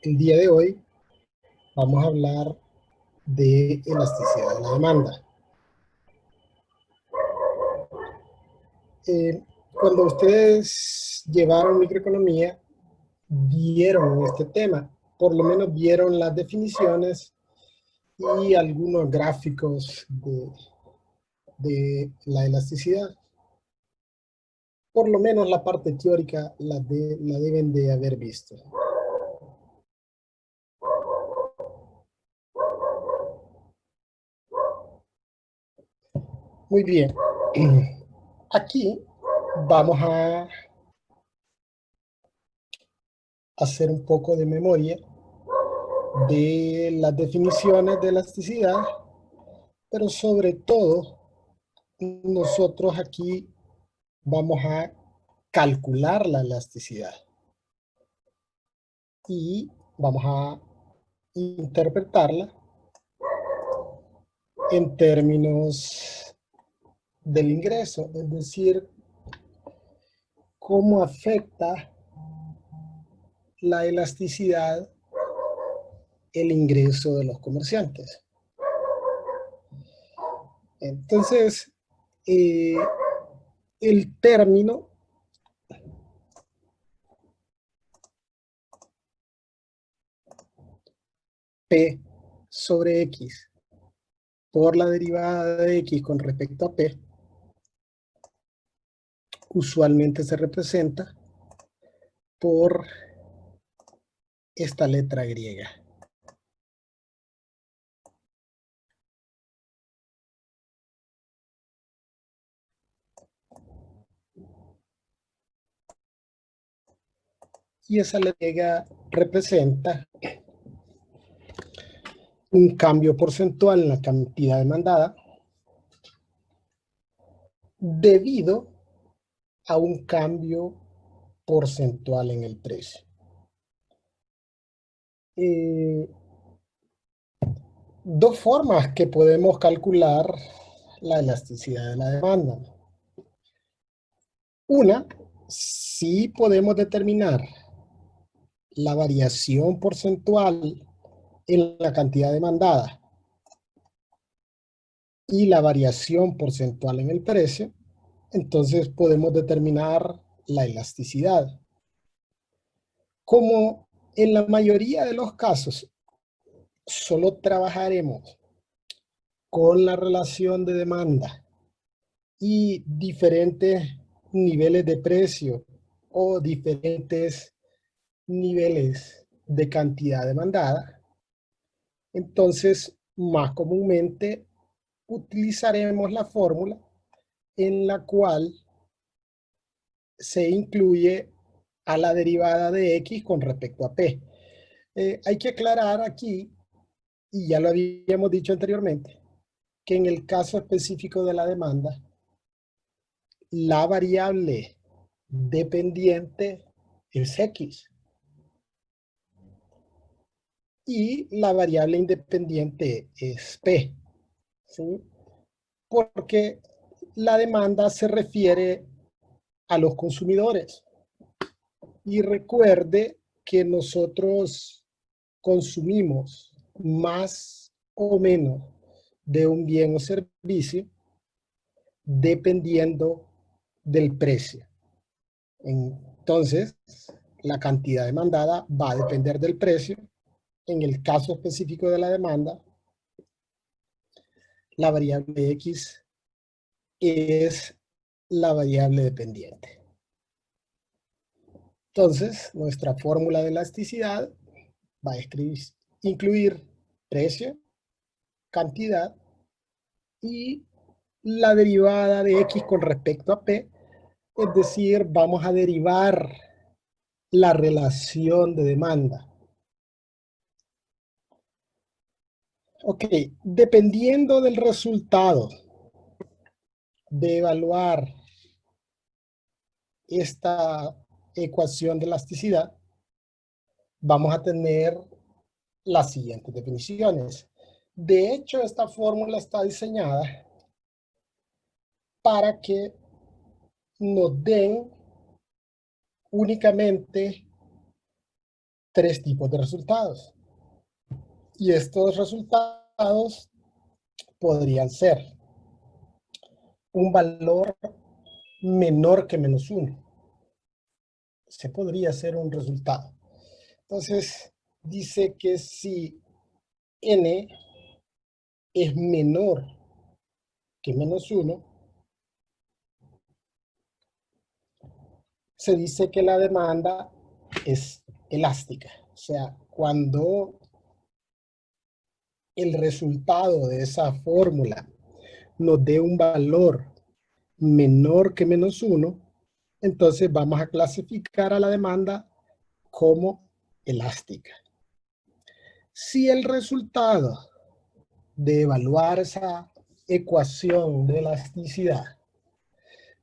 El día de hoy vamos a hablar de elasticidad de la demanda. Cuando ustedes llevaron microeconomía, vieron este tema, por lo menos vieron las definiciones y algunos gráficos de la elasticidad. Por lo menos la parte teórica la deben de haber visto. Muy bien. Aquí vamos a hacer un poco de memoria de las definiciones de elasticidad, pero sobre todo nosotros aquí vamos a calcular la elasticidad y vamos a interpretarla en términos del ingreso, es decir, cómo afecta la elasticidad el ingreso de los comerciantes. Entonces, el término P sobre X por la derivada de X con respecto a P usualmente se representa por esta letra griega. Y esa letra griega representa un cambio porcentual en la cantidad demandada debido a un cambio porcentual en el precio. Dos formas que podemos calcular la elasticidad de la demanda. Una, si podemos determinar la variación porcentual en la cantidad demandada y la variación porcentual en el precio, entonces podemos determinar la elasticidad. Como en la mayoría de los casos solo trabajaremos con la relación de demanda y diferentes niveles de precio o diferentes niveles de cantidad demandada, entonces más comúnmente utilizaremos la fórmula en la cual se incluye a la derivada de X con respecto a P. Hay que aclarar aquí, y ya lo habíamos dicho anteriormente, que en el caso específico de la demanda, la variable dependiente es X y la variable independiente es P, ¿sí? Porque la demanda se refiere a los consumidores. Y recuerde que nosotros consumimos más o menos de un bien o servicio dependiendo del precio. Entonces, la cantidad demandada va a depender del precio. En el caso específico de la demanda, la variable X es la variable dependiente. Entonces, nuestra fórmula de elasticidad va a incluir precio, cantidad y la derivada de X con respecto a P, es decir, vamos a derivar la relación de demanda. Ok, dependiendo del resultado de evaluar esta ecuación de elasticidad, vamos a tener las siguientes definiciones. De hecho, esta fórmula está diseñada para que nos den únicamente tres tipos de resultados. Y estos resultados podrían ser un valor menor que -1. Se podría ser un resultado. Entonces, dice que si n es menor que -1, se dice que la demanda es elástica. O sea, cuando el resultado de esa fórmula nos dé un valor menor que -1, entonces vamos a clasificar a la demanda como elástica. Si el resultado de evaluar esa ecuación de elasticidad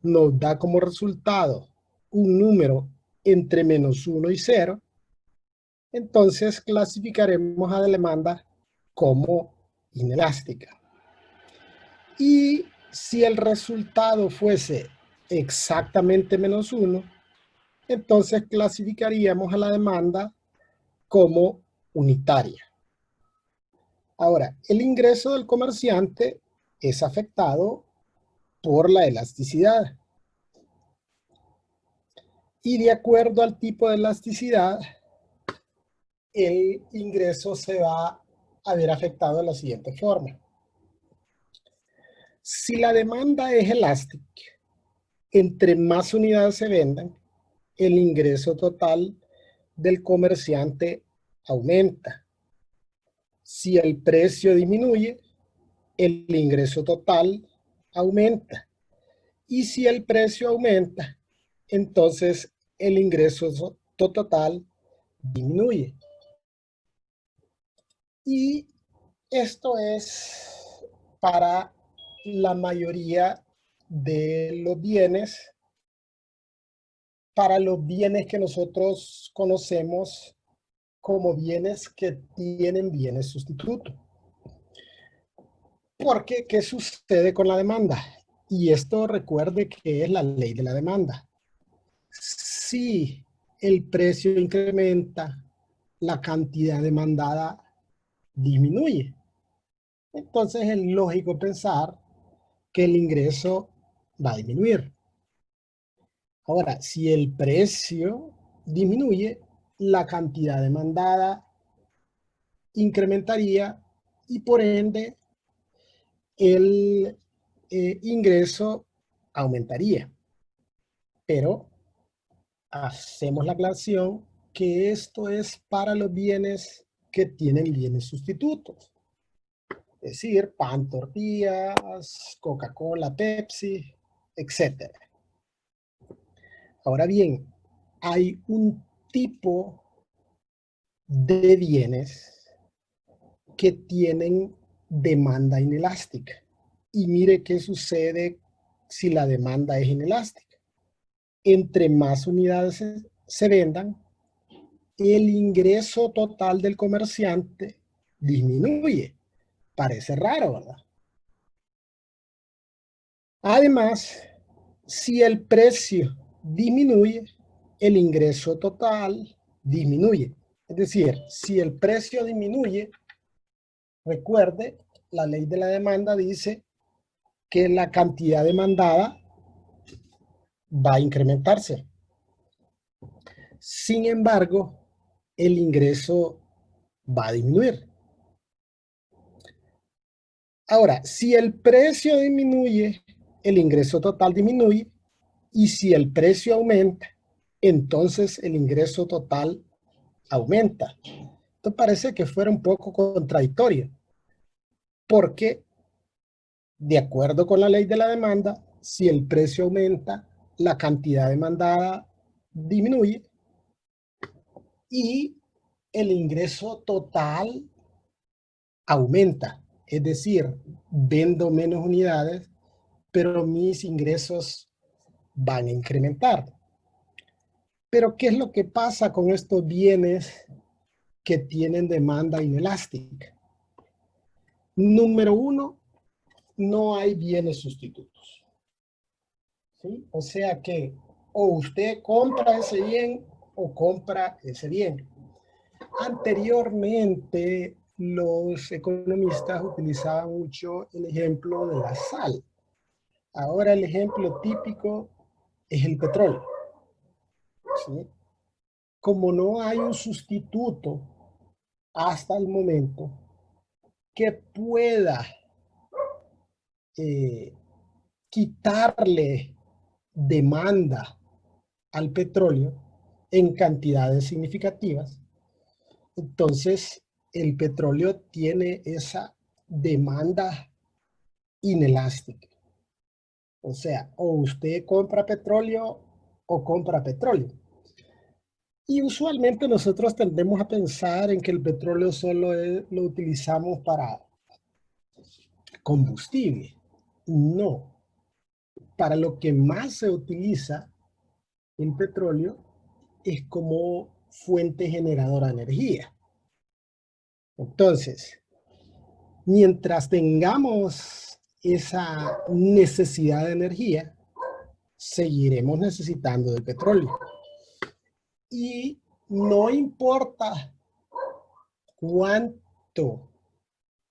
nos da como resultado un número entre -1 y 0, entonces clasificaremos a la demanda como inelástica. Y si el resultado fuese exactamente -1, entonces clasificaríamos a la demanda como unitaria. Ahora, el ingreso del comerciante es afectado por la elasticidad. Y de acuerdo al tipo de elasticidad, el ingreso se va a ver afectado de la siguiente forma. Si la demanda es elástica, entre más unidades se vendan, el ingreso total del comerciante aumenta. Si el precio disminuye, el ingreso total aumenta. Y si el precio aumenta, entonces el ingreso total disminuye. Y esto es para la mayoría de los bienes, para los bienes que nosotros conocemos como bienes que tienen bienes sustitutos. Porque, ¿qué sucede con la demanda? Y esto recuerde que es la ley de la demanda. Si el precio incrementa, la cantidad demandada disminuye. Entonces es lógico pensar que el ingreso va a disminuir. Ahora, si el precio disminuye, la cantidad demandada incrementaría y por ende el ingreso aumentaría. Pero hacemos la aclaración que esto es para los bienes que tienen bienes sustitutos. Es decir, pan, tortillas, Coca-Cola, Pepsi, etc. Ahora bien, hay un tipo de bienes que tienen demanda inelástica. Y mire qué sucede si la demanda es inelástica. Entre más unidades se vendan, el ingreso total del comerciante disminuye. Parece raro, ¿verdad? Además, si el precio disminuye, el ingreso total disminuye. Es decir, si el precio disminuye, recuerde, la ley de la demanda dice que la cantidad demandada va a incrementarse. Sin embargo, el ingreso va a disminuir. Ahora, si el precio disminuye, el ingreso total disminuye, y si el precio aumenta, entonces el ingreso total aumenta. Esto parece que fuera un poco contradictorio, porque de acuerdo con la ley de la demanda, si el precio aumenta, la cantidad demandada disminuye y el ingreso total aumenta. Es decir, vendo menos unidades, pero mis ingresos van a incrementar. Pero, ¿qué es lo que pasa con estos bienes que tienen demanda inelástica? Número uno, no hay bienes sustitutos. ¿Sí? O sea que o usted compra ese bien o compra ese bien. Anteriormente, los economistas utilizaban mucho el ejemplo de la sal. Ahora el ejemplo típico es el petróleo, ¿sí? Como no hay un sustituto hasta el momento que pueda eh, quitarle demanda al petróleo en cantidades significativas, entonces el petróleo tiene esa demanda inelástica. O sea, o usted compra petróleo o compra petróleo. Y usualmente nosotros tendemos a pensar en que el petróleo solo lo utilizamos para combustible. No. Para lo que más se utiliza el petróleo es como fuente generadora de energía. Entonces, mientras tengamos esa necesidad de energía, seguiremos necesitando del petróleo. Y no importa cuánto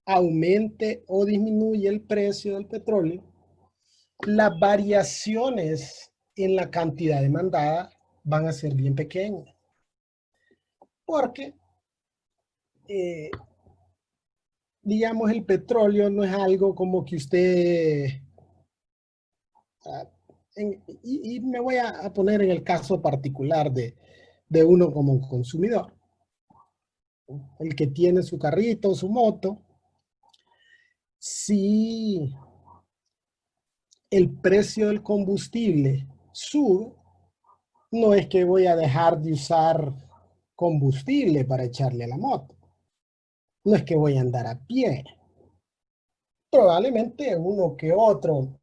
aumente o disminuye el precio del petróleo, las variaciones en la cantidad demandada van a ser bien pequeñas. Porque, eh, digamos, el petróleo no es algo como que usted... y me voy a poner en el caso particular de uno como un consumidor. El que tiene su carrito, su moto. Si el precio del combustible sube, no es que voy a dejar de usar combustible para echarle a la moto. No es que voy a andar a pie. Probablemente uno que otro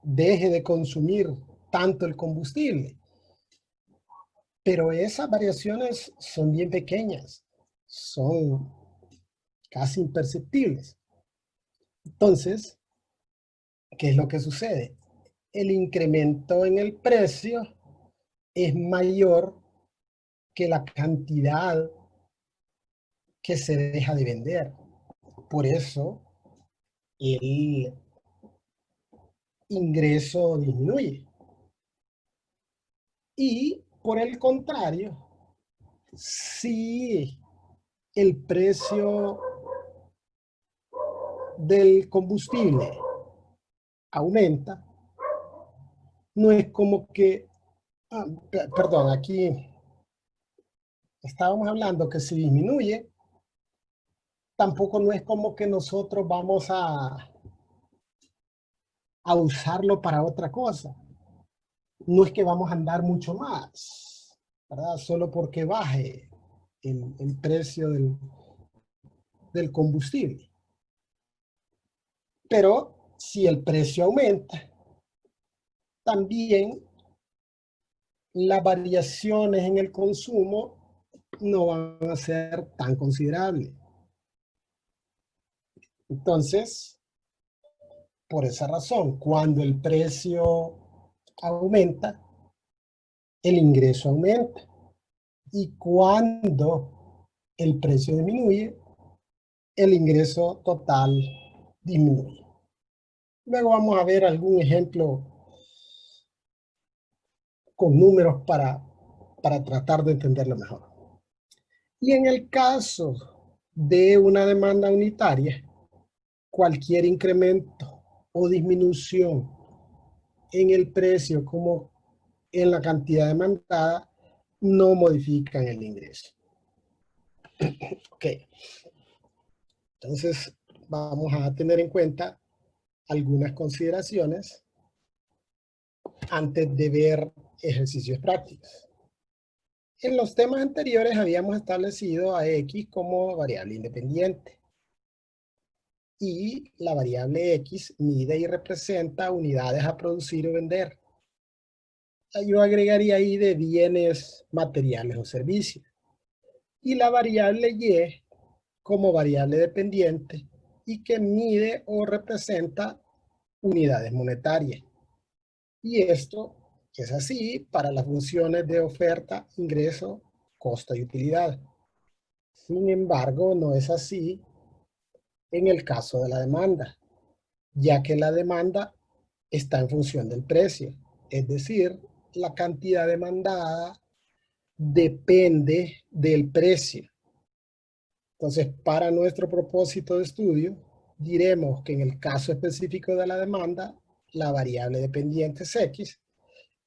deje de consumir tanto el combustible. Pero esas variaciones son bien pequeñas. Son casi imperceptibles. Entonces, ¿qué es lo que sucede? El incremento en el precio es mayor que la cantidad que se deja de vender. Por eso el ingreso disminuye. Y por el contrario, si el precio del combustible aumenta, no es como que, perdón, aquí estábamos hablando que si disminuye, tampoco no es como que nosotros vamos a usarlo para otra cosa. No es que vamos a andar mucho más, ¿verdad? Solo porque baje el precio del combustible. Pero si el precio aumenta, también las variaciones en el consumo no van a ser tan considerables. Entonces, por esa razón, cuando el precio aumenta, el ingreso aumenta. Y cuando el precio disminuye, el ingreso total disminuye. Luego vamos a ver algún ejemplo con números para tratar de entenderlo mejor. Y en el caso de una demanda unitaria, cualquier incremento o disminución en el precio como en la cantidad demandada no modifican el ingreso. Ok, entonces vamos a tener en cuenta algunas consideraciones antes de ver ejercicios prácticos. En los temas anteriores habíamos establecido a X como variable independiente. Y la variable X mide y representa unidades a producir o vender. Yo agregaría ahí de bienes materiales o servicios. Y la variable Y como variable dependiente y que mide o representa unidades monetarias. Y esto es así para las funciones de oferta, ingreso costo y utilidad. Sin embargo, no es así en el caso de la demanda, ya que la demanda está en función del precio. Es decir, la cantidad demandada depende del precio. Entonces, para nuestro propósito de estudio, diremos que en el caso específico de la demanda, la variable dependiente es X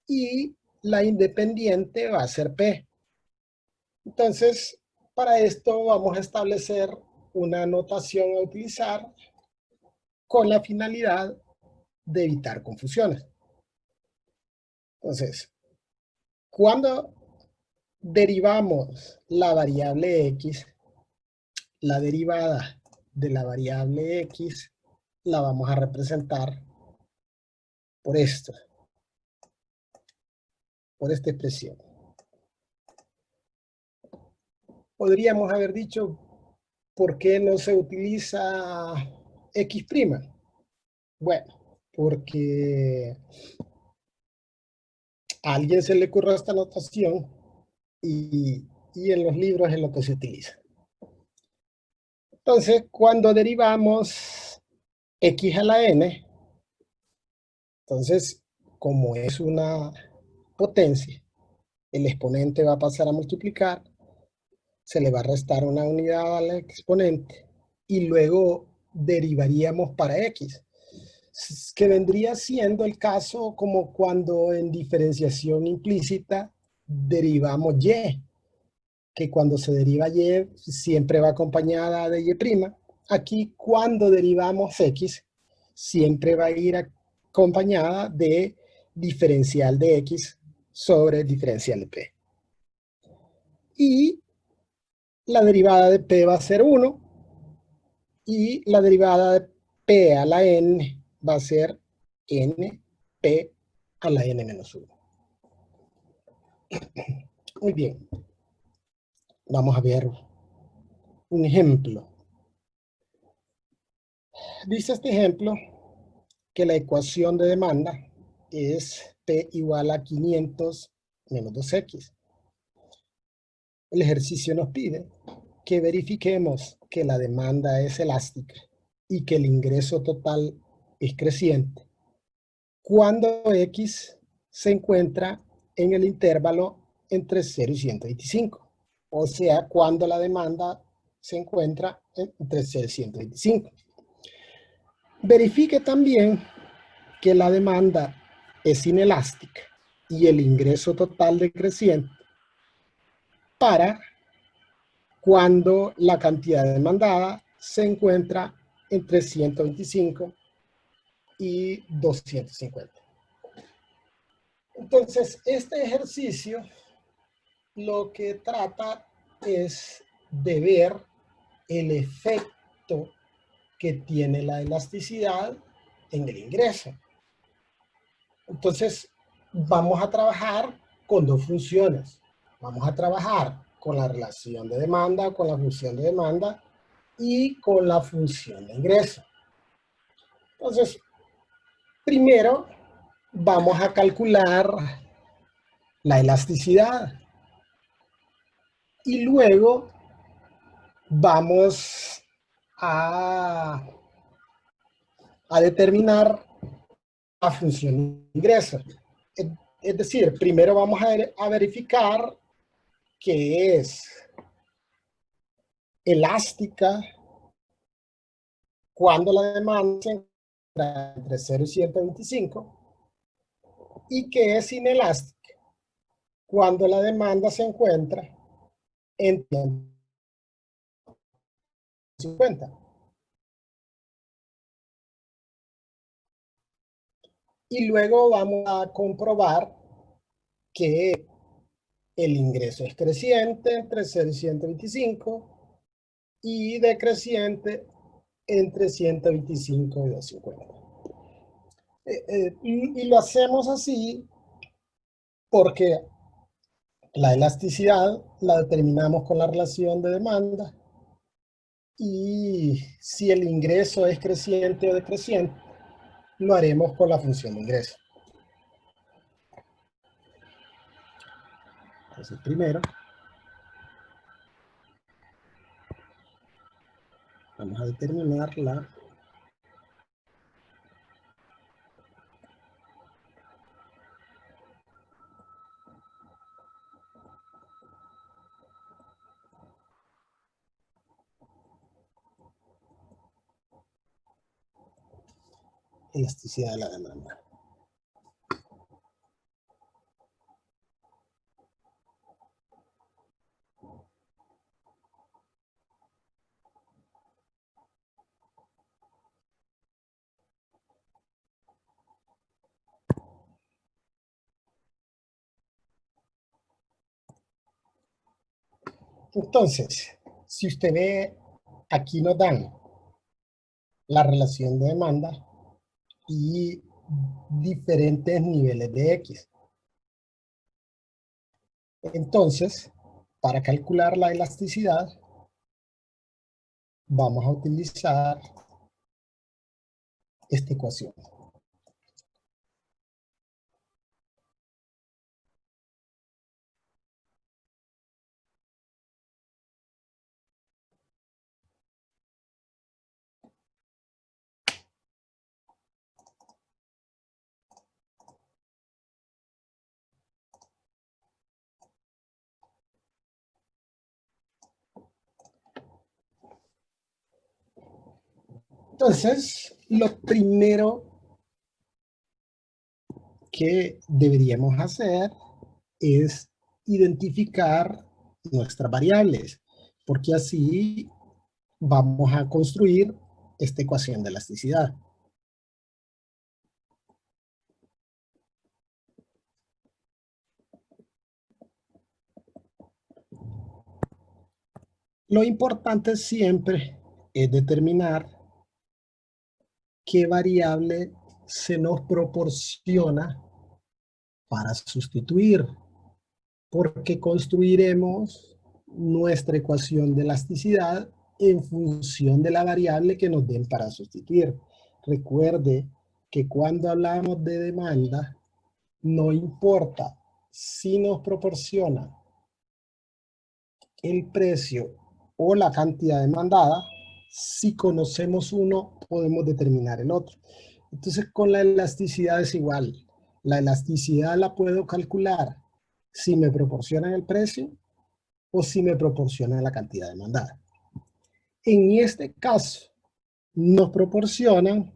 y la independiente va a ser P. Entonces, para esto vamos a establecer una notación a utilizar con la finalidad de evitar confusiones. Entonces, cuando derivamos la variable X, la derivada de la variable X la vamos a representar por esto, por esta expresión. Podríamos haber dicho, ¿por qué no se utiliza X'? Bueno, porque a alguien se le ocurrió esta notación y en los libros es lo que se utiliza. Entonces, cuando derivamos X a la N, entonces, como es una potencia, el exponente va a pasar a multiplicar, se le va a restar una unidad al exponente y luego derivaríamos para X, que vendría siendo el caso como cuando en diferenciación implícita derivamos Y, que cuando se deriva Y siempre va acompañada de Y'. Aquí cuando derivamos X siempre va a ir acompañada de diferencial de X sobre diferencial de P. Y la derivada de P va a ser 1 y la derivada de P a la N va a ser NP a la N menos 1. Muy bien. Vamos a ver un ejemplo. Dice este ejemplo que la ecuación de demanda es P igual a 500 menos 2X. El ejercicio nos pide que verifiquemos que la demanda es elástica y que el ingreso total es creciente cuando X se encuentra en el intervalo entre 0 y 125. O sea, cuando la demanda se encuentra entre 0 y 125. Verifique también que la demanda es inelástica y el ingreso total decreciente para cuando la cantidad demandada se encuentra entre 125 y 250. Entonces, este ejercicio lo que trata es de ver el efecto que tiene la elasticidad en el ingreso. Entonces, vamos a trabajar con dos funciones. Vamos a trabajar con la relación de demanda, con la función de demanda y con la función de ingreso. Entonces, primero vamos a calcular la elasticidad y luego vamos a determinar la función de ingreso. Es decir, primero vamos a verificar que es elástica cuando la demanda se encuentra entre 0 y 125 y que es inelástica cuando la demanda se encuentra en 150. Y luego vamos a comprobar que el ingreso es creciente entre 0 y 125 y decreciente entre 125 y 250. Y lo hacemos así porque la elasticidad la determinamos con la relación de demanda y si el ingreso es creciente o decreciente, lo haremos con la función de ingreso. Entonces, primero Vamos a determinar la elasticidad de la demanda. Entonces, si usted ve, aquí nos dan la relación de demanda y diferentes niveles de X. Entonces, para calcular la elasticidad, vamos a utilizar esta ecuación. Entonces, lo primero que deberíamos hacer es identificar nuestras variables, porque así vamos a construir esta ecuación de elasticidad. Lo importante siempre es determinar qué variable se nos proporciona para sustituir, porque construiremos nuestra ecuación de elasticidad en función de la variable que nos den para sustituir. Recuerde que cuando hablamos de demanda, no importa si nos proporciona el precio o la cantidad demandada, si conocemos uno, podemos determinar el otro. Entonces, con la elasticidad es igual. La elasticidad la puedo calcular si me proporcionan el precio o si me proporcionan la cantidad demandada. En este caso, nos proporcionan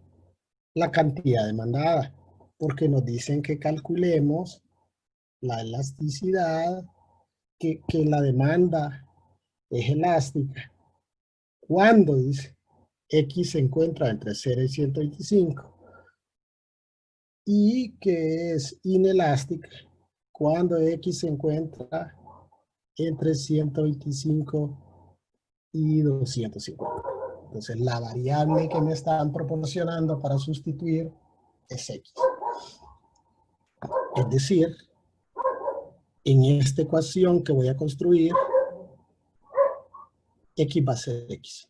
la cantidad demandada, porque nos dicen que calculemos la elasticidad, que la demanda es elástica. Cuando dice X se encuentra entre 0 y 125 y que es inelástica cuando X se encuentra entre 125 y 250. Entonces la variable que me están proporcionando para sustituir es X. Es decir, en esta ecuación que voy a construir, X va a ser X.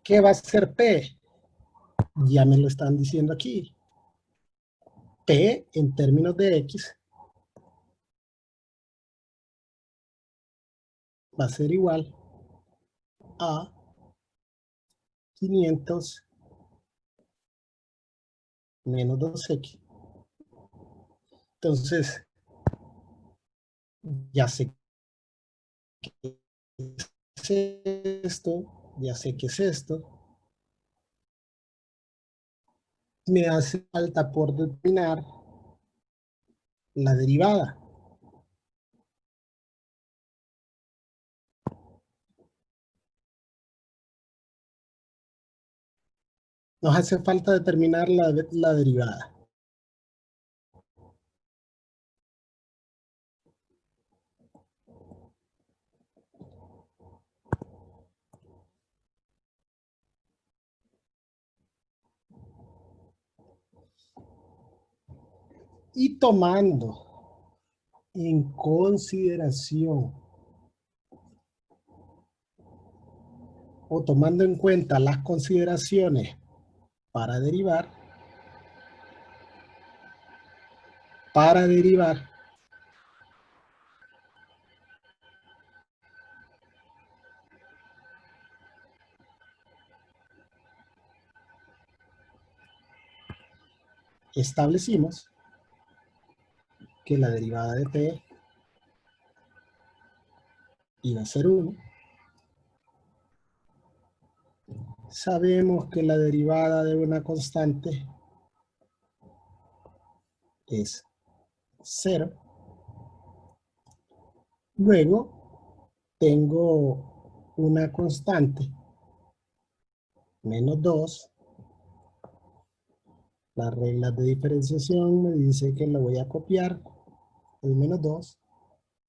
¿Qué va a ser P? Ya me lo están diciendo aquí. P en términos de X va a ser igual a 500 menos 2X. Entonces, ya sé qué es esto, ya sé qué es esto. Me hace falta por determinar la derivada. Nos hace falta determinar la derivada. Y tomando en consideración o tomando en cuenta las consideraciones para derivar, establecimos que la derivada de p iba a ser 1. Sabemos que la derivada de una constante es 0. Luego tengo una constante, menos 2. Las reglas de diferenciación me dice que lo voy a copiar, el menos 2,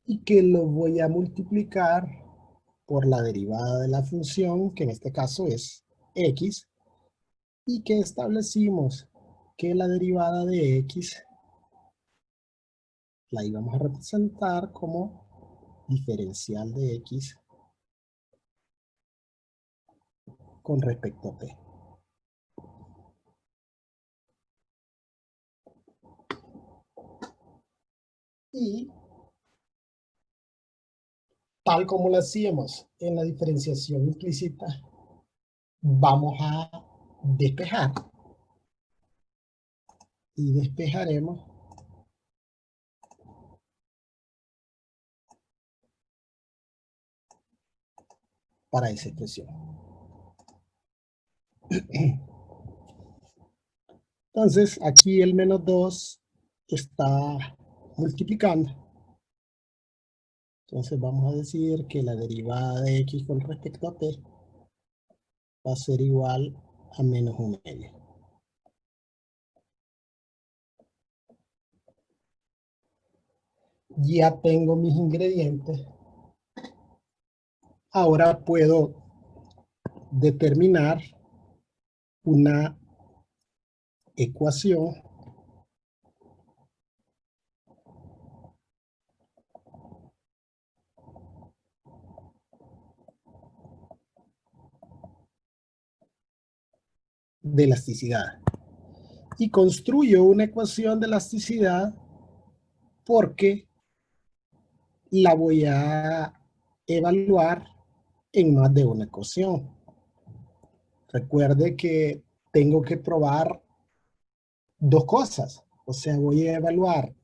y que lo voy a multiplicar por la derivada de la función, que en este caso es x, y que establecimos que la derivada de x la íbamos a representar como diferencial de x con respecto a p. Y tal como lo hacíamos en la diferenciación implícita, vamos a despejar y despejaremos para esa expresión. Entonces, aquí el menos 2 está multiplicando. Entonces vamos a decir que la derivada de x con respecto a p va a ser igual a menos 1/2. Ya tengo mis ingredientes. Ahora puedo determinar una ecuación de elasticidad. Y construyo una ecuación de elasticidad porque la voy a evaluar en más de una ecuación. Recuerde que tengo que probar dos cosas. O sea, voy a evaluar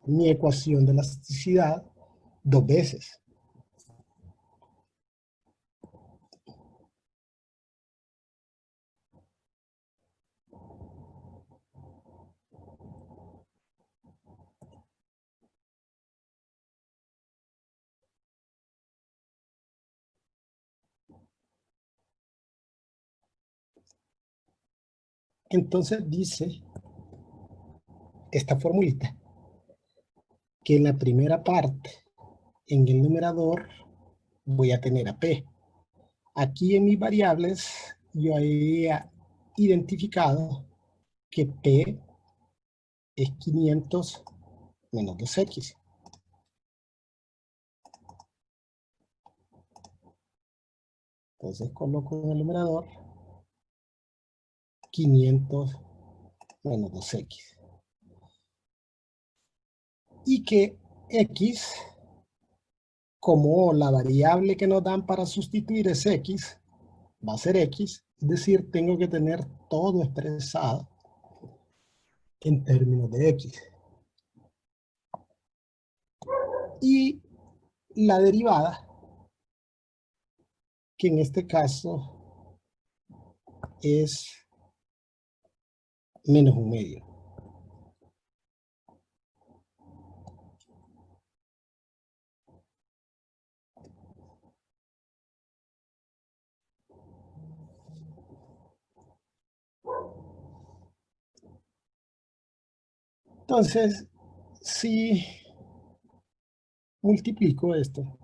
mi ecuación de elasticidad dos veces. Entonces dice esta formulita que en la primera parte, en el numerador, voy a tener a P. Aquí en mis variables yo había identificado que P es 500 menos 2x. Entonces coloco en el numerador 500 menos 2x. Y que x, como la variable que nos dan para sustituir es x, va a ser x, es decir, tengo que tener todo expresado en términos de x. Y la derivada, que en este caso es menos 1/2. Entonces, si multiplico esto,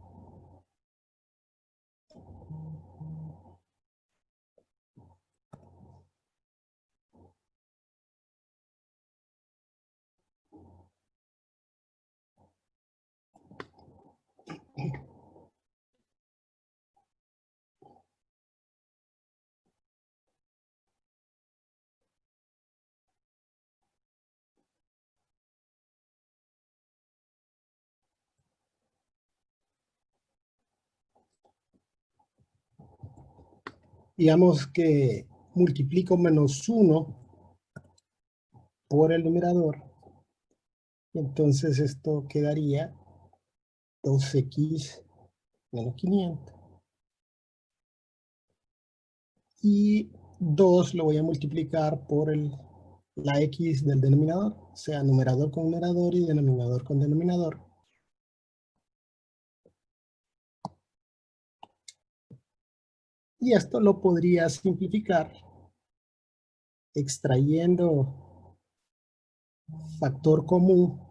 digamos que multiplico menos 1 por el numerador. Entonces esto quedaría 2x menos 500. Y 2 lo voy a multiplicar por la x del denominador, o sea, numerador con numerador y denominador con denominador. Y esto lo podría simplificar extrayendo factor común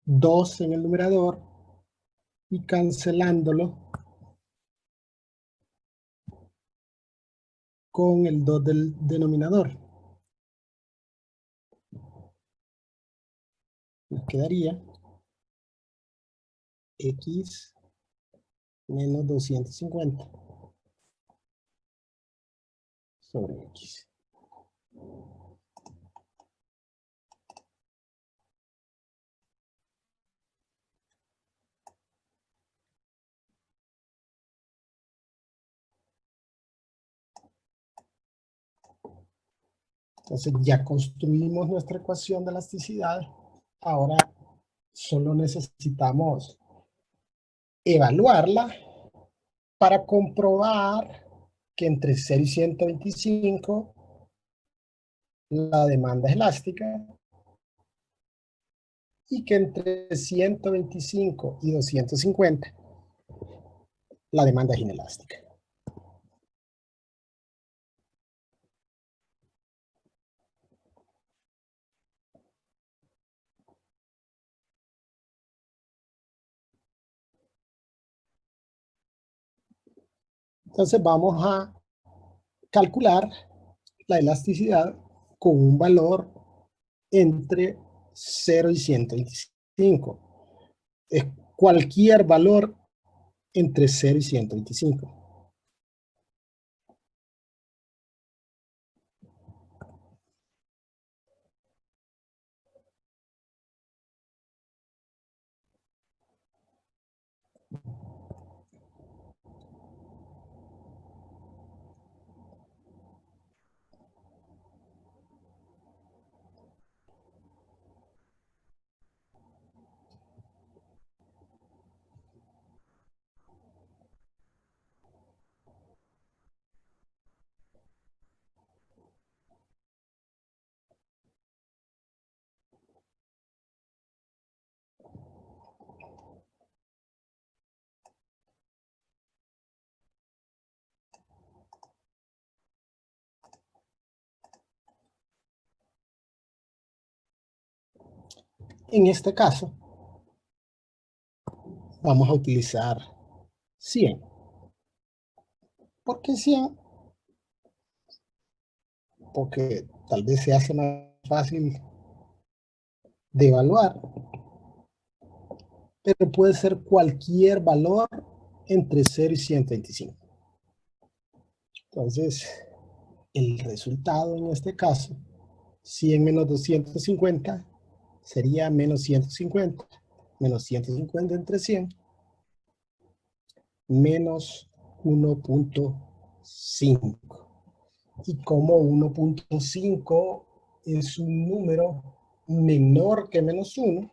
2 en el numerador y cancelándolo con el 2 del denominador. Nos quedaría x menos 250 sobre x. Entonces ya construimos nuestra ecuación de elasticidad. Ahora solo necesitamos evaluarla para comprobar que entre 0 y 125 la demanda es elástica y que entre 125 y 250 la demanda es inelástica. Entonces vamos a calcular la elasticidad con un valor entre 0 y 125. Es cualquier valor entre 0 y 125. En este caso, vamos a utilizar 100. ¿Por qué 100? Porque tal vez se hace más fácil de evaluar, pero puede ser cualquier valor entre 0 y 125. Entonces, el resultado en este caso, 100 menos 250, sería menos 150. Menos 150 entre 100, menos 1.5. Y como 1.5 es un número menor que menos 1,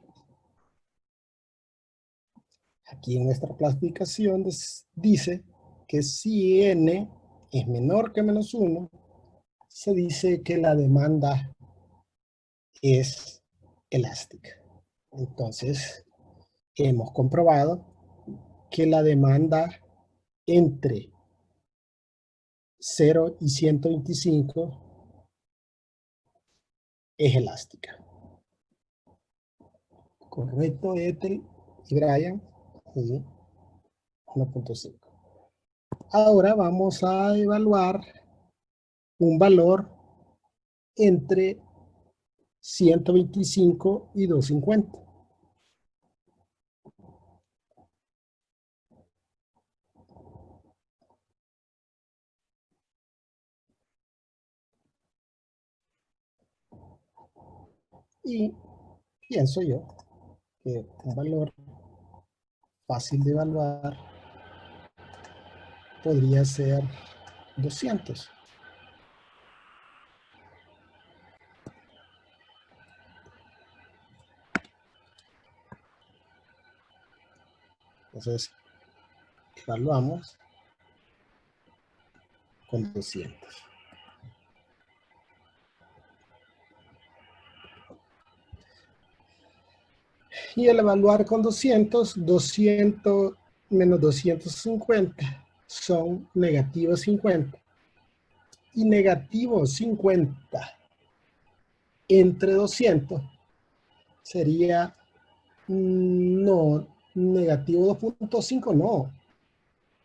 aquí en nuestra clasificación dice que si n es menor que menos 1, se dice que la demanda es elástica. Entonces, hemos comprobado que la demanda entre 0 y 125 es elástica. Correcto, Ethel y Brian. Sí, 1.5. Ahora vamos a evaluar un valor entre 125 y 250. Y pienso yo que un valor fácil de evaluar podría ser 200. Entonces, evaluamos con 200. Y al evaluar con 200, 200 menos 250 son negativos 50. Y negativo 50 entre 200 sería, no, negativo 2.5 no,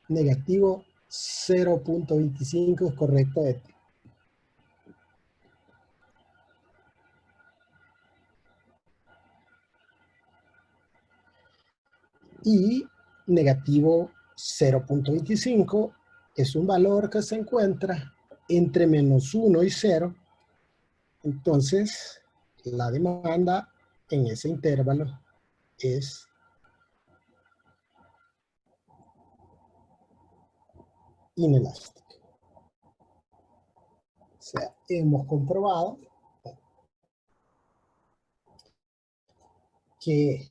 negativo 0.25 es correcto. Y negativo 0.25 es un valor que se encuentra entre menos 1 y 0. Entonces, la demanda en ese intervalo es inelástica. O sea, hemos comprobado que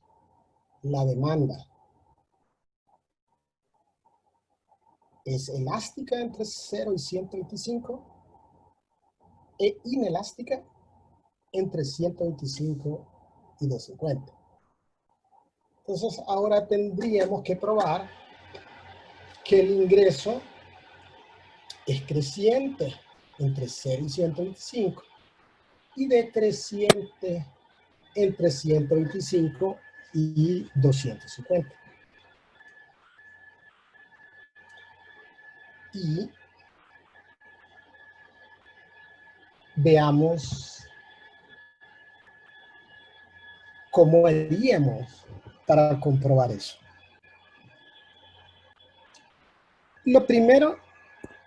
la demanda es elástica entre 0 y 125 e inelástica entre 125 y 250. Entonces, ahora tendríamos que probar que el ingreso es creciente entre 0 y 125 y decreciente entre 125 y 250. Y veamos cómo haríamos para comprobar eso. Lo primero,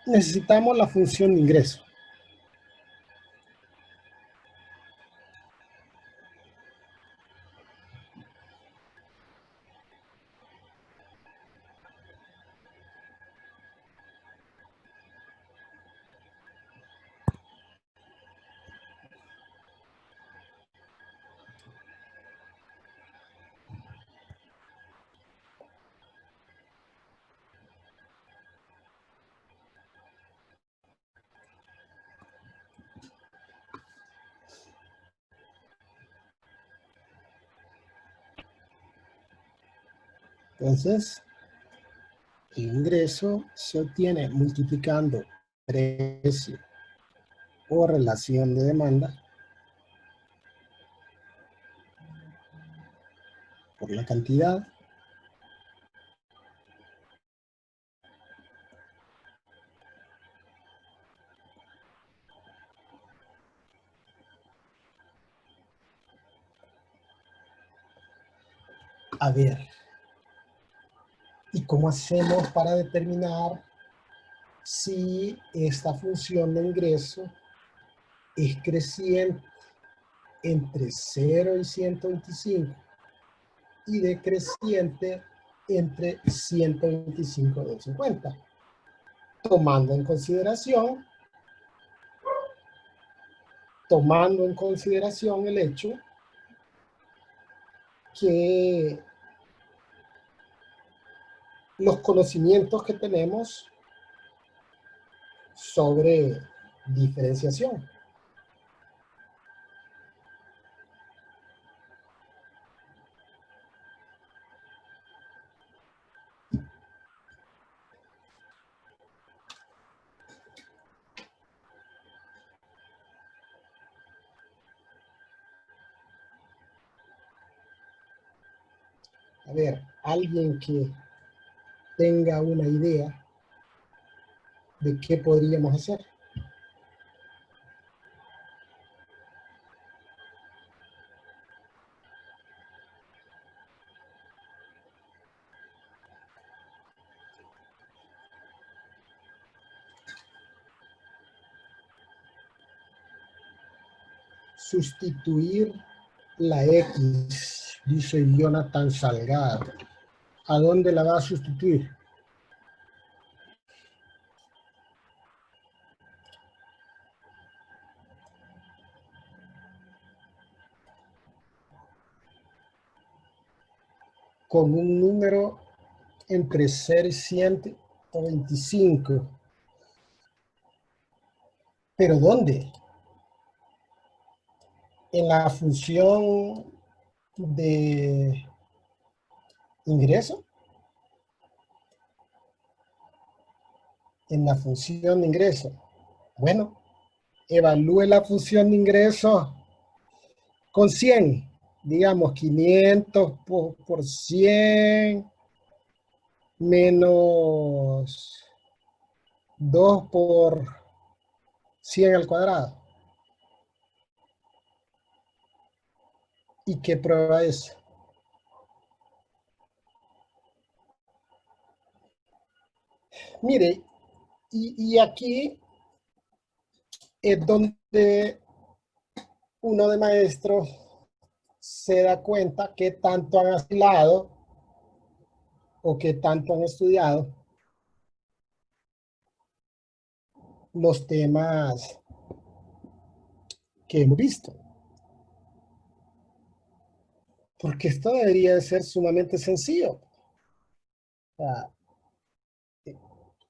necesitamos la función de ingreso. Entonces, el ingreso se obtiene multiplicando precio o relación de demanda por la cantidad a ver. ¿Y cómo hacemos para determinar si esta función de ingreso es creciente entre 0 y 125 y decreciente entre 125 y 250? Tomando en consideración el hecho que los conocimientos que tenemos sobre diferenciación. A ver, alguien que tenga una idea de qué podríamos hacer. Sustituir la X, dice Jonathan Salgado. ¿A dónde la va a sustituir? Con un número entre 0 y 125. ¿Pero dónde? En la función de ingreso. En la función de ingreso. Bueno, evalúe la función de ingreso con 100. Digamos 500 por 100 menos 2 por 100 al cuadrado. ¿Y qué prueba es? Mire, y aquí es donde uno de maestros se da cuenta que tanto han asimilado o que tanto han estudiado los temas que hemos visto. Porque esto debería de ser sumamente sencillo. O sea,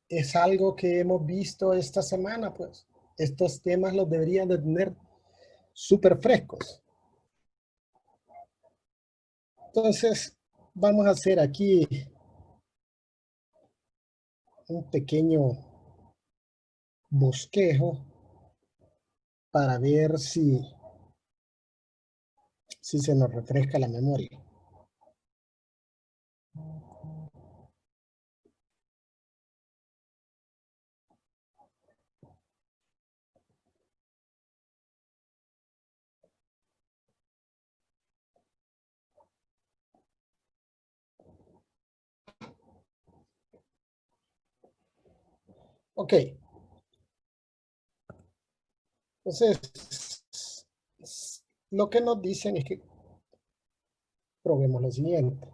es algo que hemos visto esta semana, pues. Estos temas los deberían de tener súper frescos. Entonces, vamos a hacer aquí un pequeño bosquejo para ver si se nos refresca la memoria. Ok, entonces, lo que nos dicen es que probemos lo siguiente.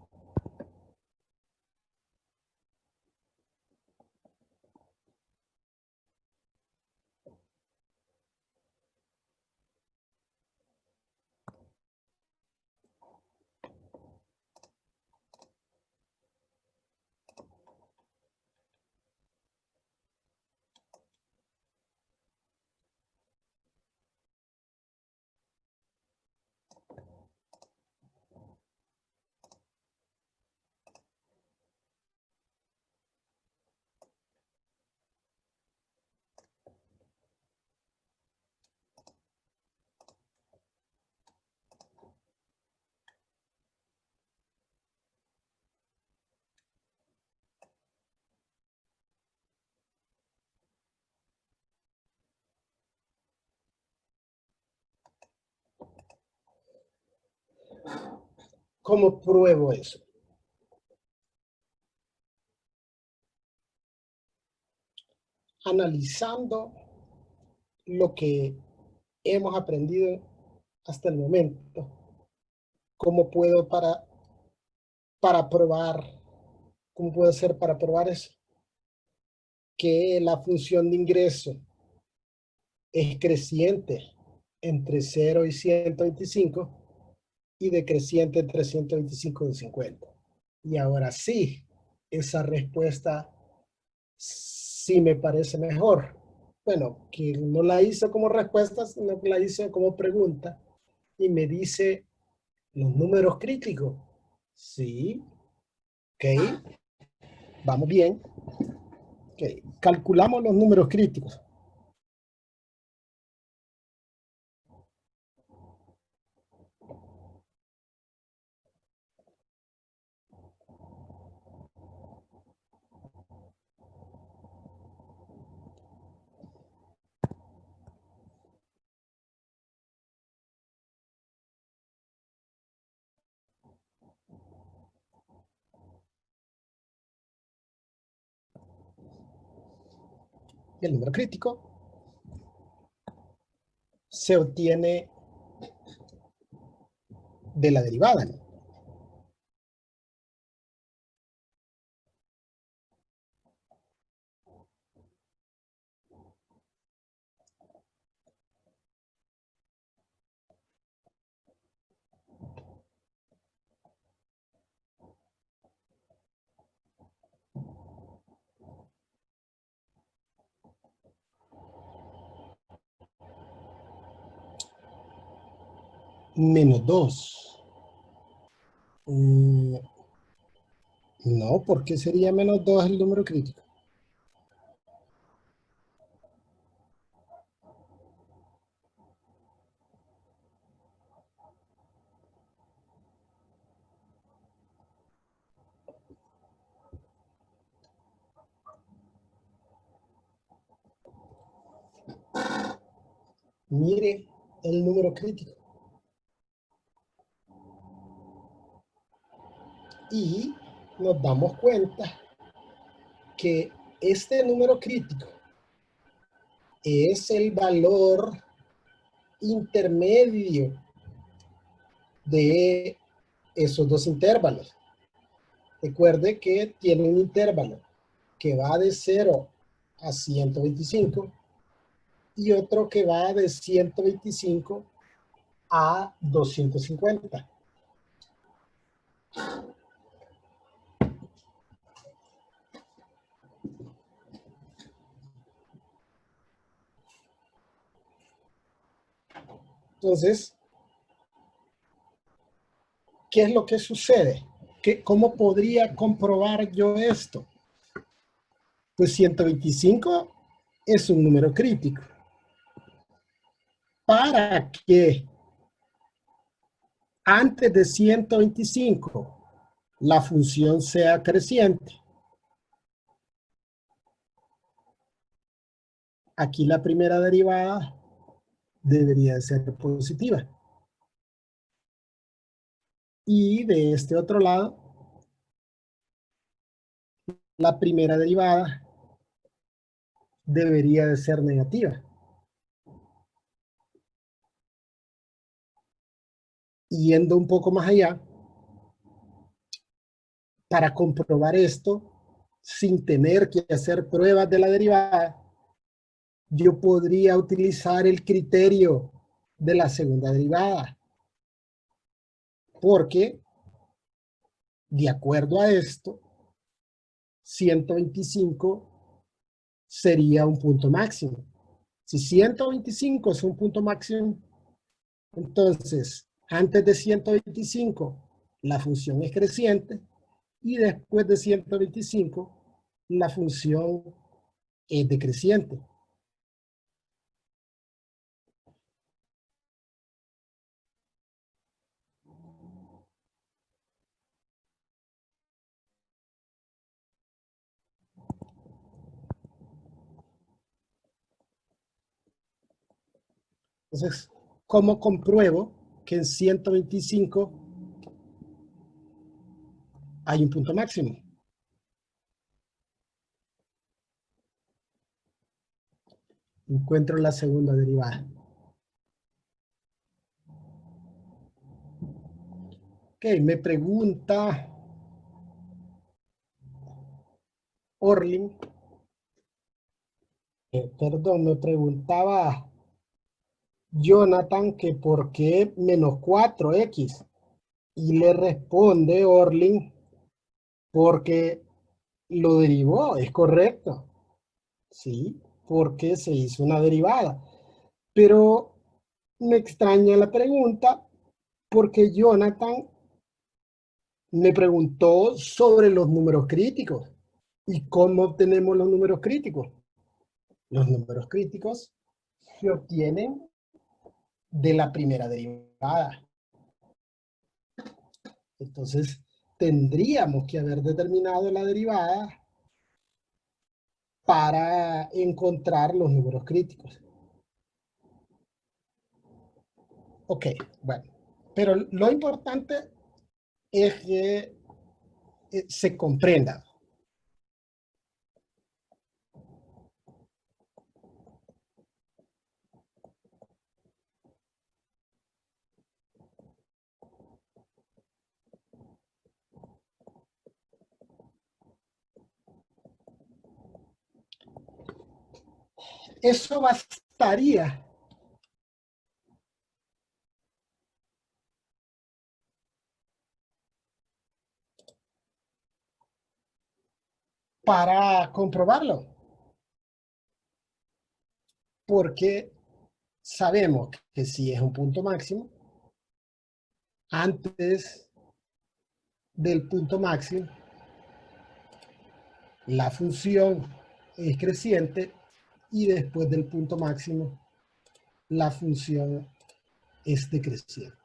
¿Cómo pruebo eso? Analizando lo que hemos aprendido hasta el momento. ¿Cómo puedo para probar? ¿Cómo puedo hacer para probar eso? Que la función de ingreso es creciente entre 0 y 125 y decreciente entre 125 y 50. Y ahora sí, esa respuesta sí me parece mejor. Bueno, que no la hizo como respuesta, sino que la hizo como pregunta y me dice los números críticos. Sí, ok, vamos bien. Okay. Calculamos los números críticos. Y el número crítico se obtiene de la derivada, ¿no? menos 2. No, ¿por qué sería menos 2 el número crítico? Mire el número crítico. Y nos damos cuenta que este número crítico es el valor intermedio de esos dos intervalos. Recuerde que tiene un intervalo que va de 0 a 125 y otro que va de 125 a 250. Entonces, ¿qué es lo que sucede? ¿Cómo podría comprobar yo esto? Pues 125 es un número crítico. Para que antes de 125 la función sea creciente, aquí la primera derivada debería ser positiva. Y de este otro lado, la primera derivada debería de ser negativa. Yendo un poco más allá, para comprobar esto, sin tener que hacer pruebas de la derivada, yo podría utilizar el criterio de la segunda derivada. Porque, de acuerdo a esto, 125 sería un punto máximo. Si 125 es un punto máximo, entonces antes de 125 la función es creciente y después de 125 la función es decreciente. Entonces, ¿cómo compruebo que en 125 hay un punto máximo? Encuentro la segunda derivada. Ok, me pregunta Orling, perdón, me preguntaba Jonathan que por qué menos 4x. Y le responde Orling porque lo derivó, es correcto. Sí, porque se hizo una derivada. Pero me extraña la pregunta porque Jonathan me preguntó sobre los números críticos. ¿Y cómo obtenemos los números críticos? Los números críticos se obtienen de la primera derivada. Entonces, tendríamos que haber determinado la derivada para encontrar los números críticos. Ok, bueno. Pero lo importante es que se comprenda. Eso bastaría para comprobarlo, porque sabemos que si es un punto máximo, Antes del punto máximo, la función es creciente y después del punto máximo, la función es decreciente.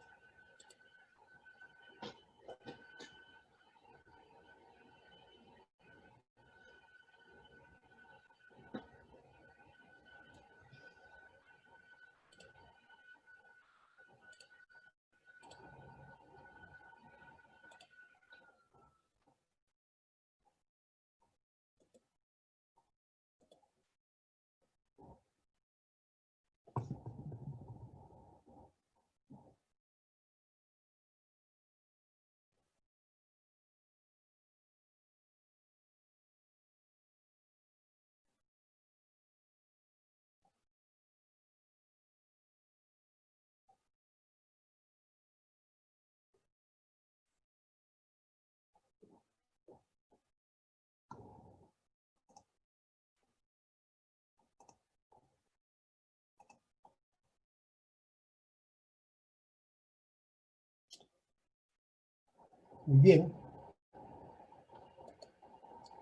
Muy bien.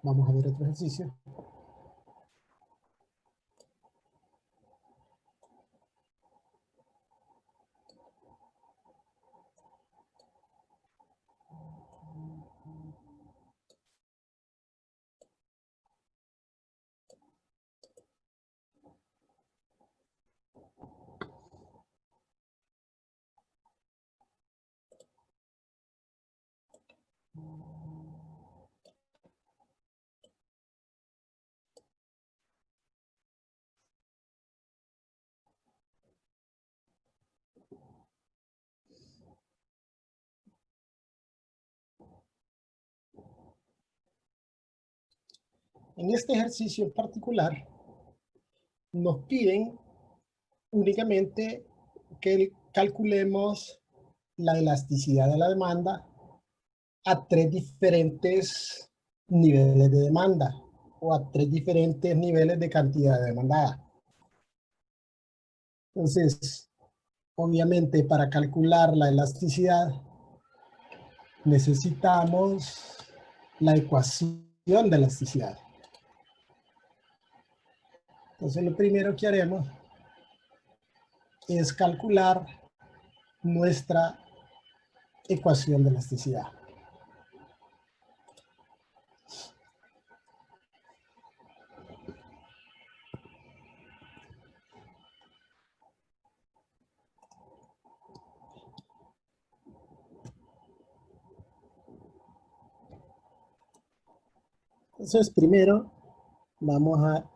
Vamos a ver otro ejercicio. En este ejercicio en particular, nos piden únicamente que calculemos la elasticidad de la demanda a tres diferentes niveles de demanda o a tres diferentes niveles de cantidad demandada. Entonces, obviamente para calcular la elasticidad necesitamos la ecuación de elasticidad. Entonces lo primero que haremos es calcular nuestra ecuación de elasticidad. Entonces primero vamos a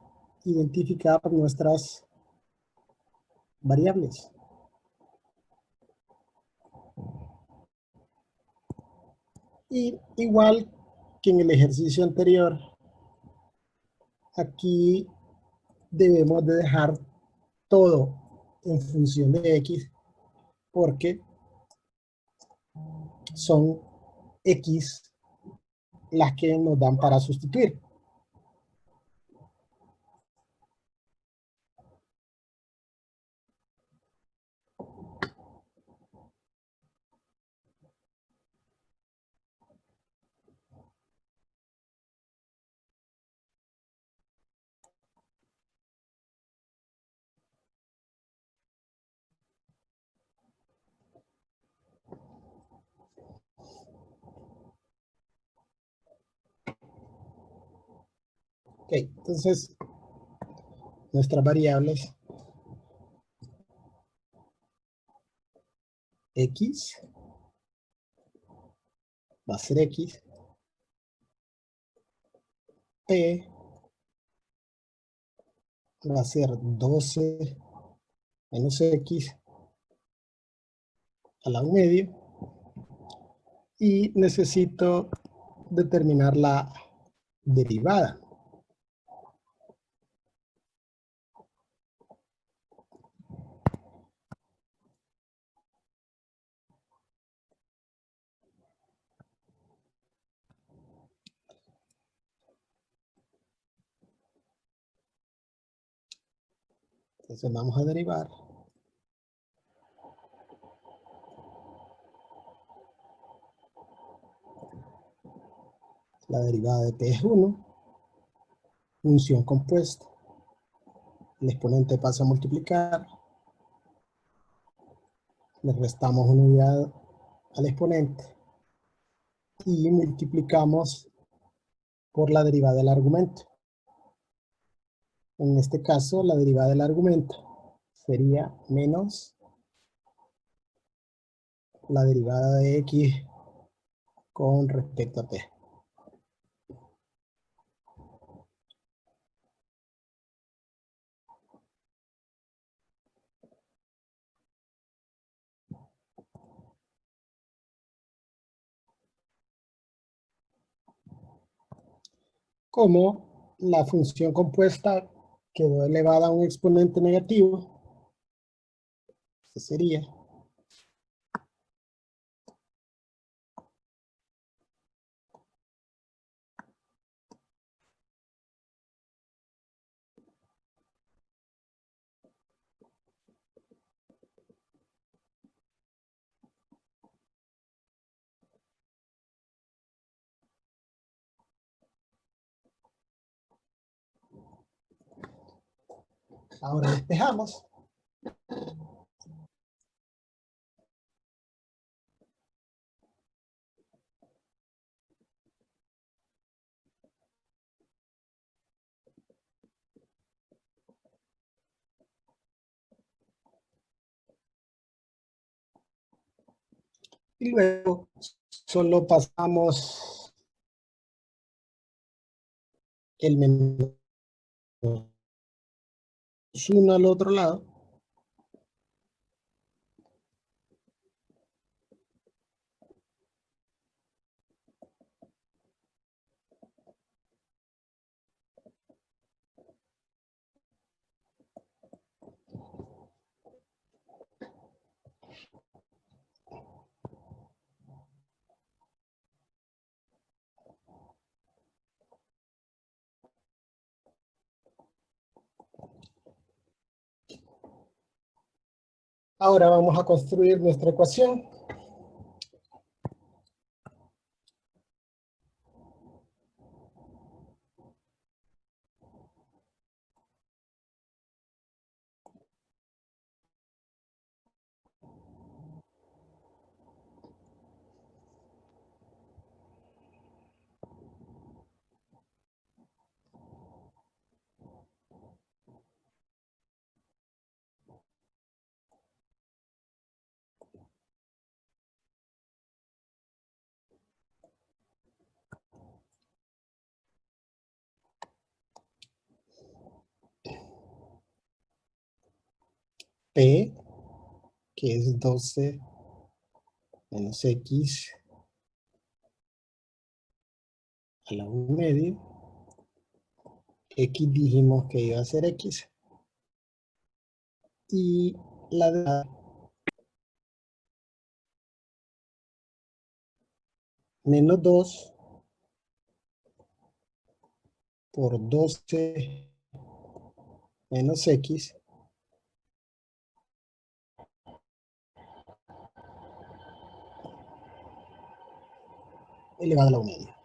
identificar nuestras variables. Y igual que en el ejercicio anterior, aquí debemos de dejar todo en función de X porque son X las que nos dan para sustituir. Ok, entonces nuestras variables X va a ser X, P va a ser 12 menos X a la 1 medio y necesito determinar la derivada. Entonces vamos a derivar La derivada de t es 1, función compuesta. El exponente pasa a multiplicar, le restamos una unidad al exponente y multiplicamos por la derivada del argumento. En este caso, la derivada del argumento sería menos la derivada de x con respecto a t. Como la función compuesta quedó elevada a un exponente negativo, este sería ahora despejamos. Y luego solo pasamos el menos 1 al otro lado. Ahora vamos a construir nuestra ecuación. P, que es 12 menos x a la 1 medio. X dijimos que iba a ser x. Y la de menos 2 por 12 menos x elevado a la 1 medio.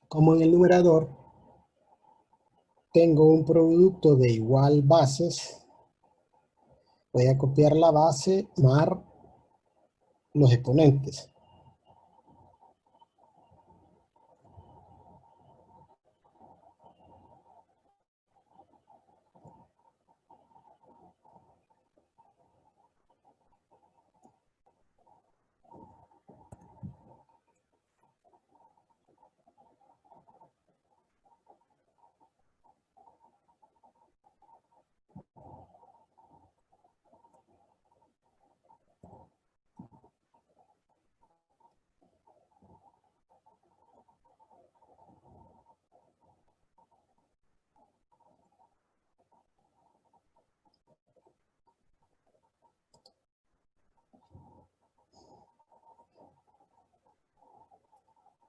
Como en el numerador tengo un producto de igual bases, voy a copiar la base más los exponentes.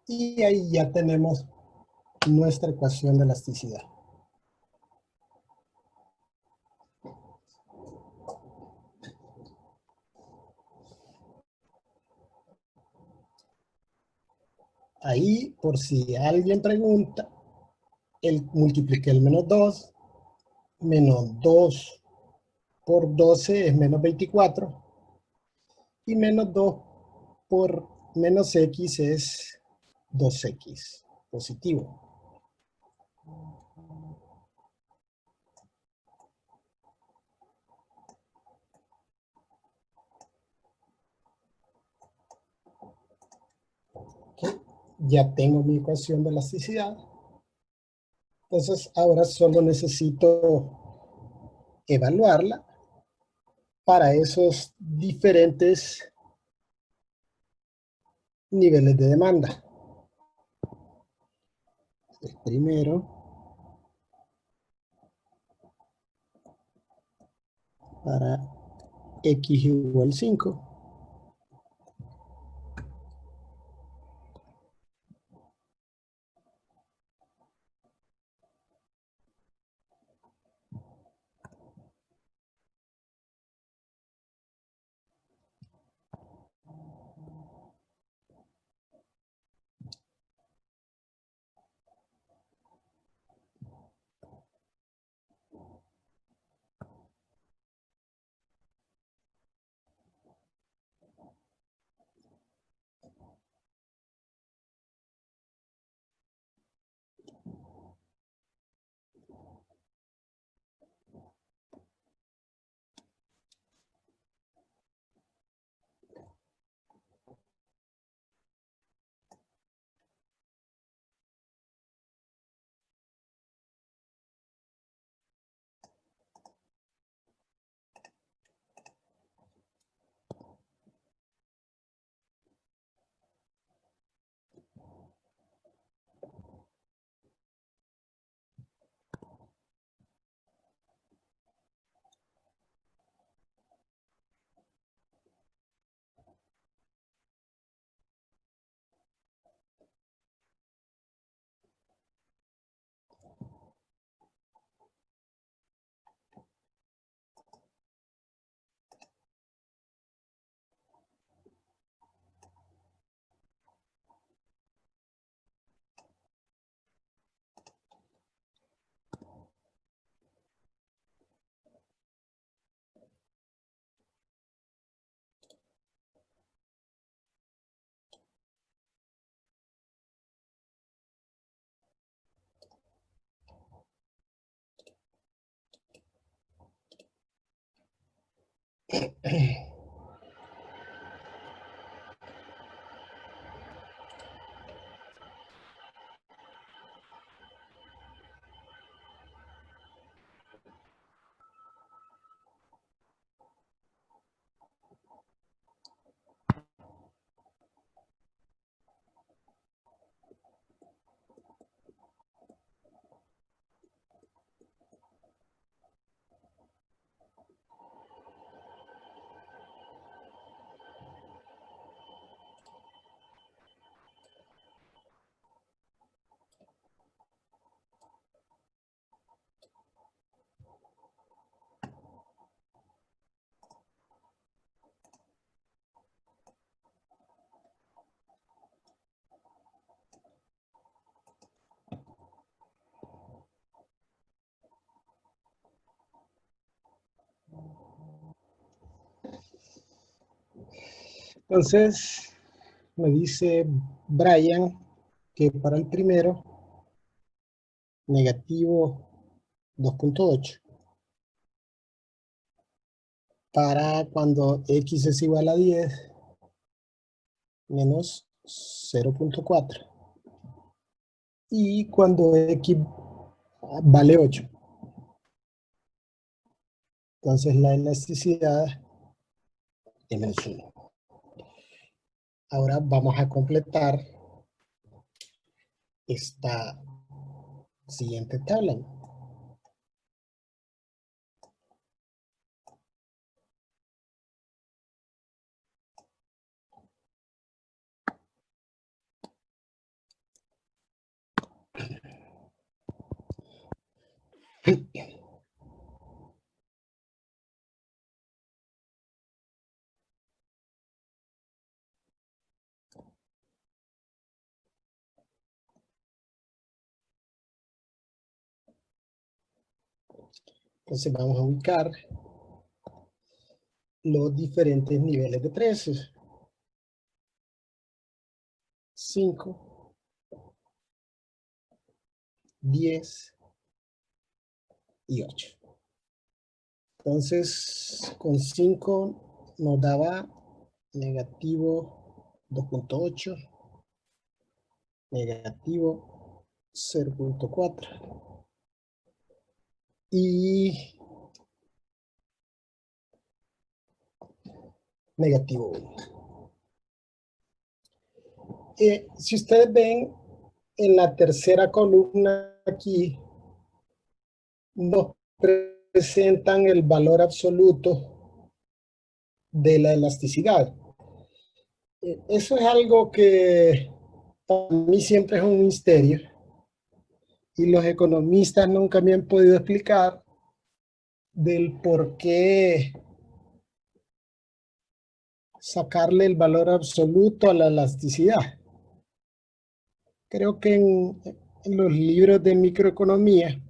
Y ahí ya tenemos nuestra ecuación de elasticidad. Ahí, por si alguien pregunta, multipliqué el menos 2 por 12 es menos 24, y menos 2 por menos x es 2x, positivo. ¿Okay? Ya tengo mi ecuación de elasticidad. Entonces ahora solo necesito evaluarla para esos diferentes niveles de demanda. El primero para x igual 5. Entonces, me dice Brian que para el primero, negativo 2.8. Para cuando x es igual a 10, menos 0.4. Y cuando x vale 8. Entonces la elasticidad es menos 1. Ahora vamos a completar esta siguiente tabla. Entonces vamos a ubicar los diferentes niveles de precios. 5, 10 y 8. Entonces, con 5 nos daba negativo 2.8, negativo 0.4 y negativo 1. Si ustedes ven, en la tercera columna aquí, nos presentan el valor absoluto de la elasticidad. Eso es algo que para mí siempre es un misterio y los economistas nunca me han podido explicar del por qué sacarle el valor absoluto a la elasticidad. Creo que en los libros de microeconomía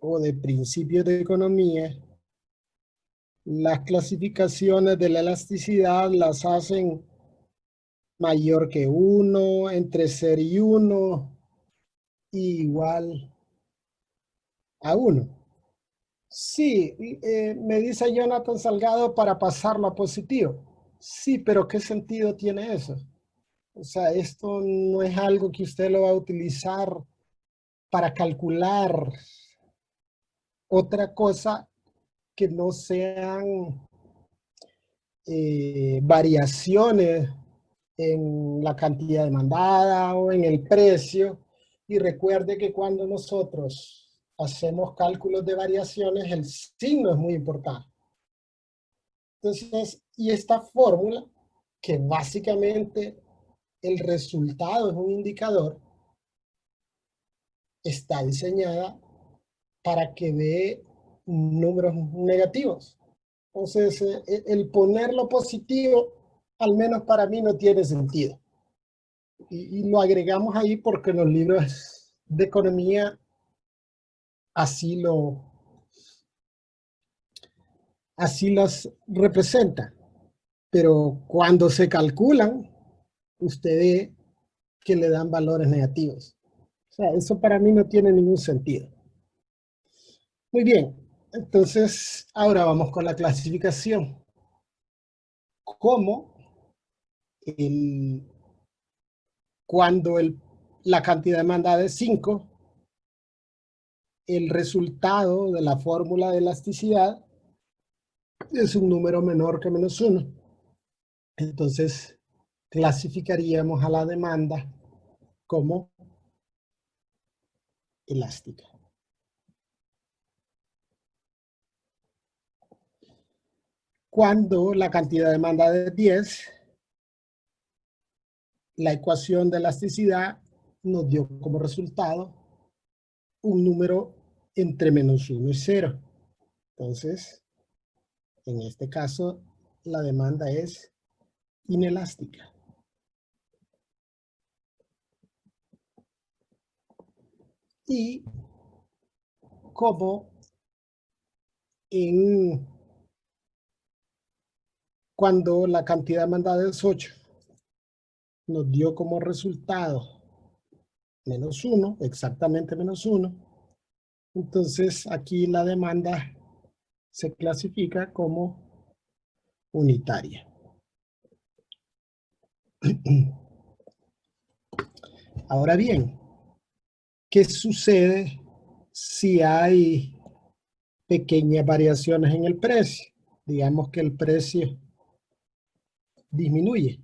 o de principios de economía, las clasificaciones de la elasticidad las hacen mayor que 1, entre 0 y 1, igual a 1. Sí, me dice Jonathan Salgado para pasarlo a positivo. Sí, pero ¿qué sentido tiene eso? O sea, esto no es algo que usted lo va a utilizar para calcular otra cosa que no sean variaciones en la cantidad demandada o en el precio. Y recuerde que cuando nosotros hacemos cálculos de variaciones, el signo es muy importante. Entonces, y esta fórmula, que básicamente el resultado es un indicador, está diseñada para que dé números negativos. Entonces, el ponerlo positivo, al menos para mí, no tiene sentido. Y lo agregamos ahí porque los libros de economía así las representan. Pero cuando se calculan, usted ve que le dan valores negativos. O sea, eso para mí no tiene ningún sentido. Muy bien, entonces ahora vamos con la clasificación. ¿Cómo cuando la cantidad demandada es 5, el resultado de la fórmula de elasticidad es un número menor que menos 1? Entonces, clasificaríamos a la demanda como elástica. Cuando la cantidad demandada es 10, la ecuación de elasticidad nos dio como resultado un número entre menos 1 y 0. Entonces, en este caso, la demanda es inelástica. Y como cuando la cantidad demandada es 8, nos dio como resultado menos 1, exactamente menos 1. Entonces aquí la demanda se clasifica como unitaria. Ahora bien, ¿qué sucede si hay pequeñas variaciones en el precio? Digamos que el precio disminuye.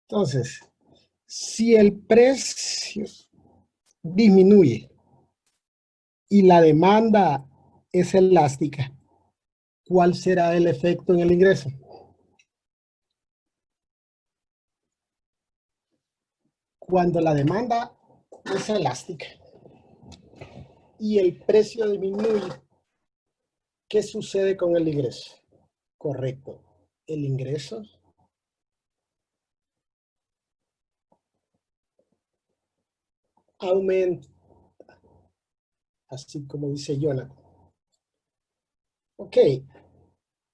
Entonces, si el precio disminuye y la demanda es elástica, ¿cuál será el efecto en el ingreso? Cuando la demanda es elástica y el precio disminuye, ¿qué sucede con el ingreso? Correcto. El ingreso aumenta, así como dice Jonathan. Ok.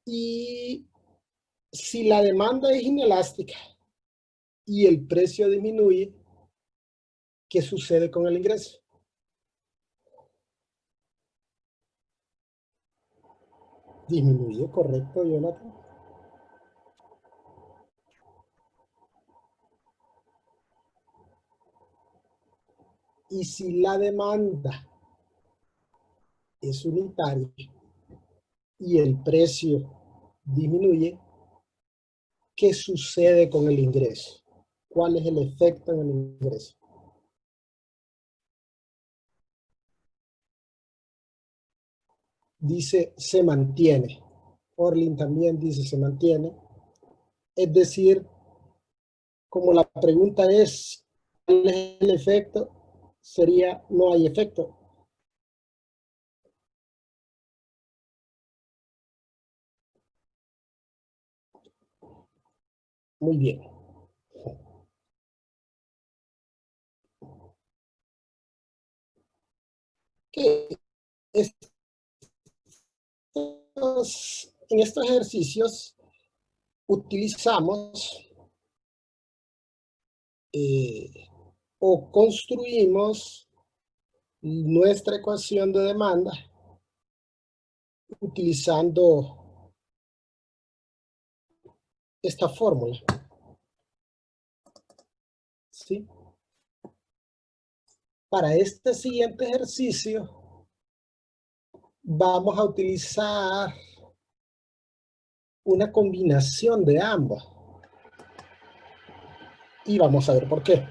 Y si la demanda es inelástica y el precio disminuye, ¿qué sucede con el ingreso? Disminuye, correcto, Jonathan. Y si la demanda es unitaria y el precio disminuye, ¿qué sucede con el ingreso? ¿Cuál es el efecto en el ingreso? Dice se mantiene. Orlin también dice se mantiene. Es decir, como la pregunta es ¿cuál es el efecto? Sería no hay efecto. Muy bien. ¿Qué? En estos ejercicios utilizamos o construimos nuestra ecuación de demanda utilizando esta fórmula, ¿sí? Para este siguiente ejercicio vamos a utilizar una combinación de ambas y vamos a ver por qué.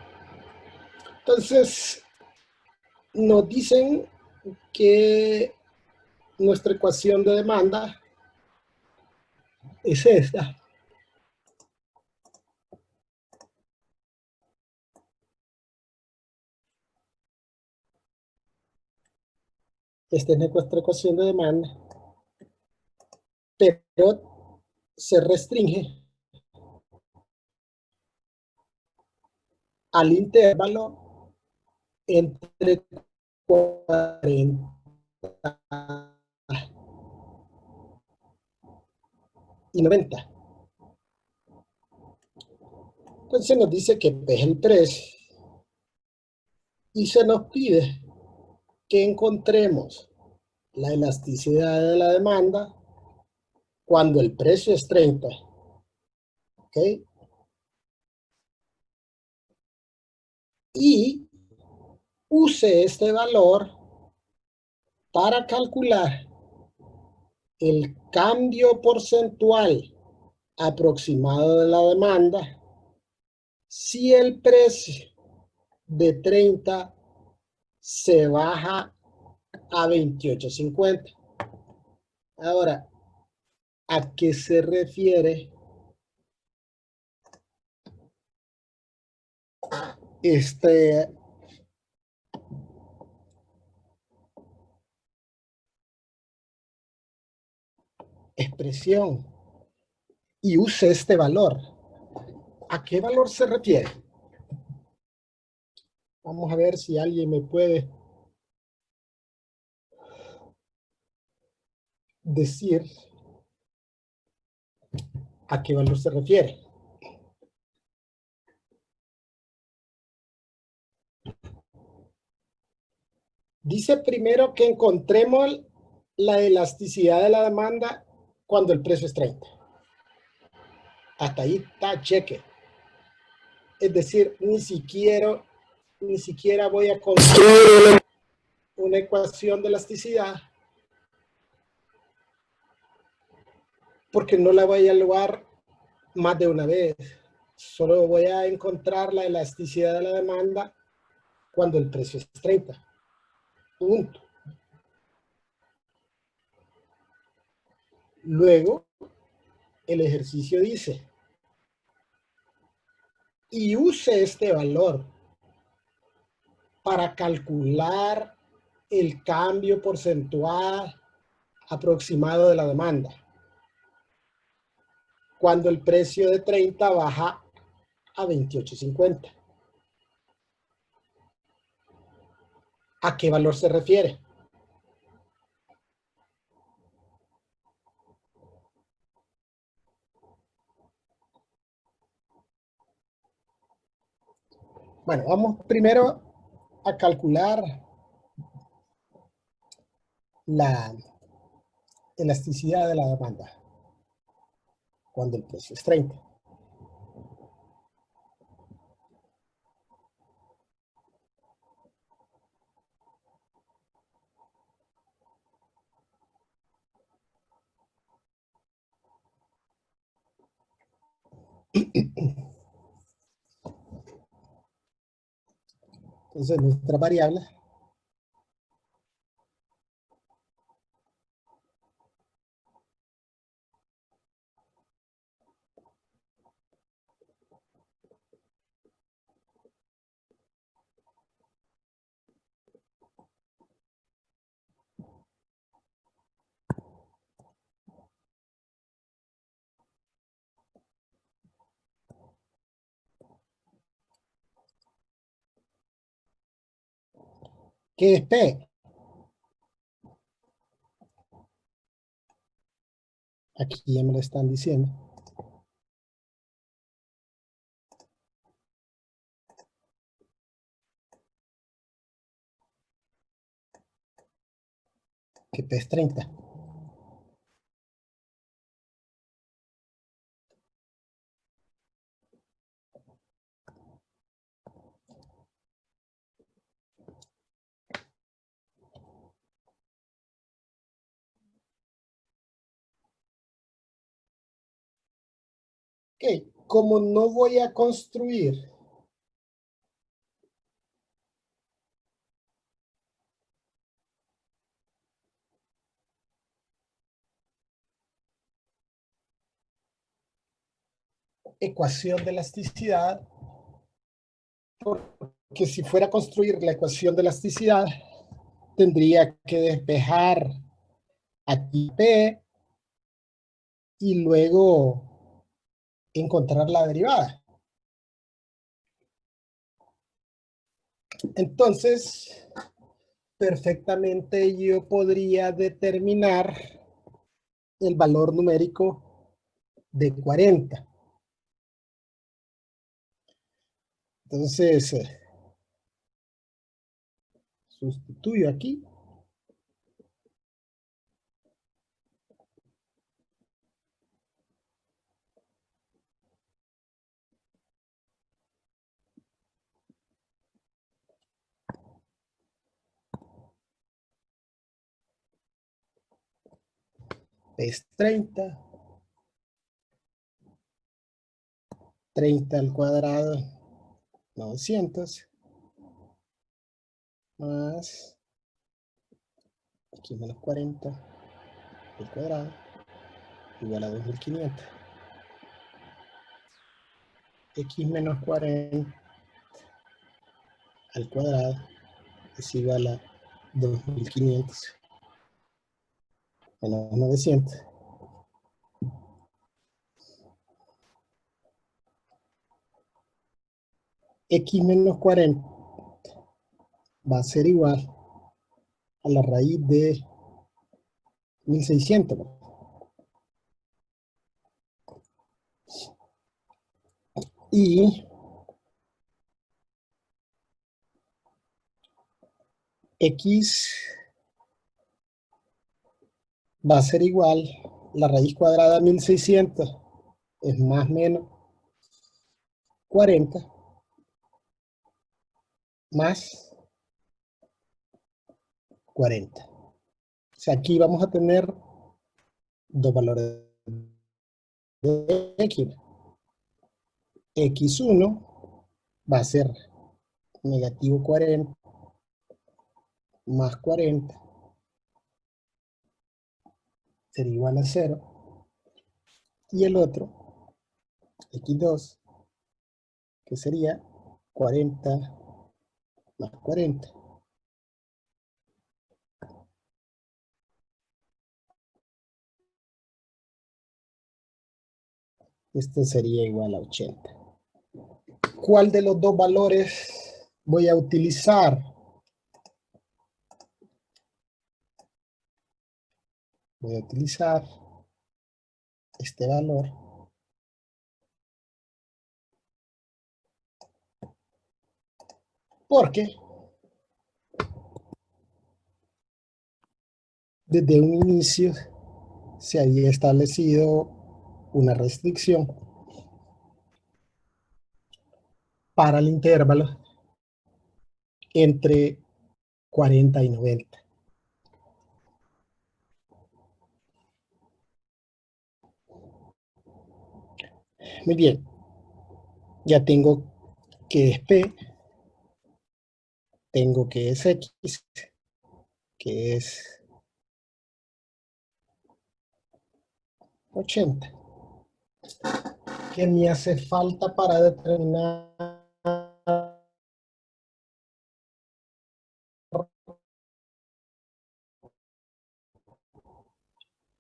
Entonces, nos dicen que nuestra ecuación de demanda es esta. Esta es nuestra ecuación de demanda, pero se restringe al intervalo entre 40 y 90. Entonces nos dice que es el precio y se nos pide que encontremos la elasticidad de la demanda cuando el precio es 30. ¿Ok? Y use este valor para calcular el cambio porcentual aproximado de la demanda si el precio de 30 se baja a 28.50. Ahora, ¿a qué se refiere esta expresión? Y use este valor. ¿A qué valor se refiere? Vamos a ver si alguien me puede decir a qué valor se refiere. Dice primero que encontremos la elasticidad de la demanda cuando el precio es 30. Hasta ahí está, cheque. Es decir, ni siquiera voy a construir una ecuación de elasticidad porque no la voy a evaluar más de una vez. Solo voy a encontrar la elasticidad de la demanda cuando el precio es 30. Punto. Luego, el ejercicio dice, y use este valor para calcular el cambio porcentual aproximado de la demanda, cuando el precio de 30 baja a 28.50. ¿A qué valor se refiere? Bueno, vamos primero a calcular la elasticidad de la demanda cuando el precio es 30. Entonces nuestra variable que es P. Aquí ya me lo están diciendo. Que P es 30. Ok, como no voy a construir ecuación de elasticidad, porque si fuera a construir la ecuación de elasticidad, tendría que despejar aquí P y luego encontrar la derivada. Entonces, perfectamente yo podría determinar el valor numérico de 40. Entonces, sustituyo aquí. Es 30. 30 al cuadrado, 900, más aquí menos 40 al cuadrado, igual a 2500. X menos 40 al cuadrado es igual a 2500 menos 900. X menos 40 va a ser igual a la raíz de 1600. Y X va a ser igual, la raíz cuadrada de 1600 es más o menos 40 más 40. O sea, aquí vamos a tener dos valores de X. X1 va a ser negativo 40 más 40 sería igual a 0. Y el otro, X2, que sería 40 más 40. Esto sería igual a 80. ¿Cuál de los dos valores voy a utilizar? Voy a utilizar este valor porque desde un inicio se había establecido una restricción para el intervalo entre 40 y 90. Muy bien, ya tengo que es P, tengo que es X, que es 80. ¿Qué me hace falta para determinar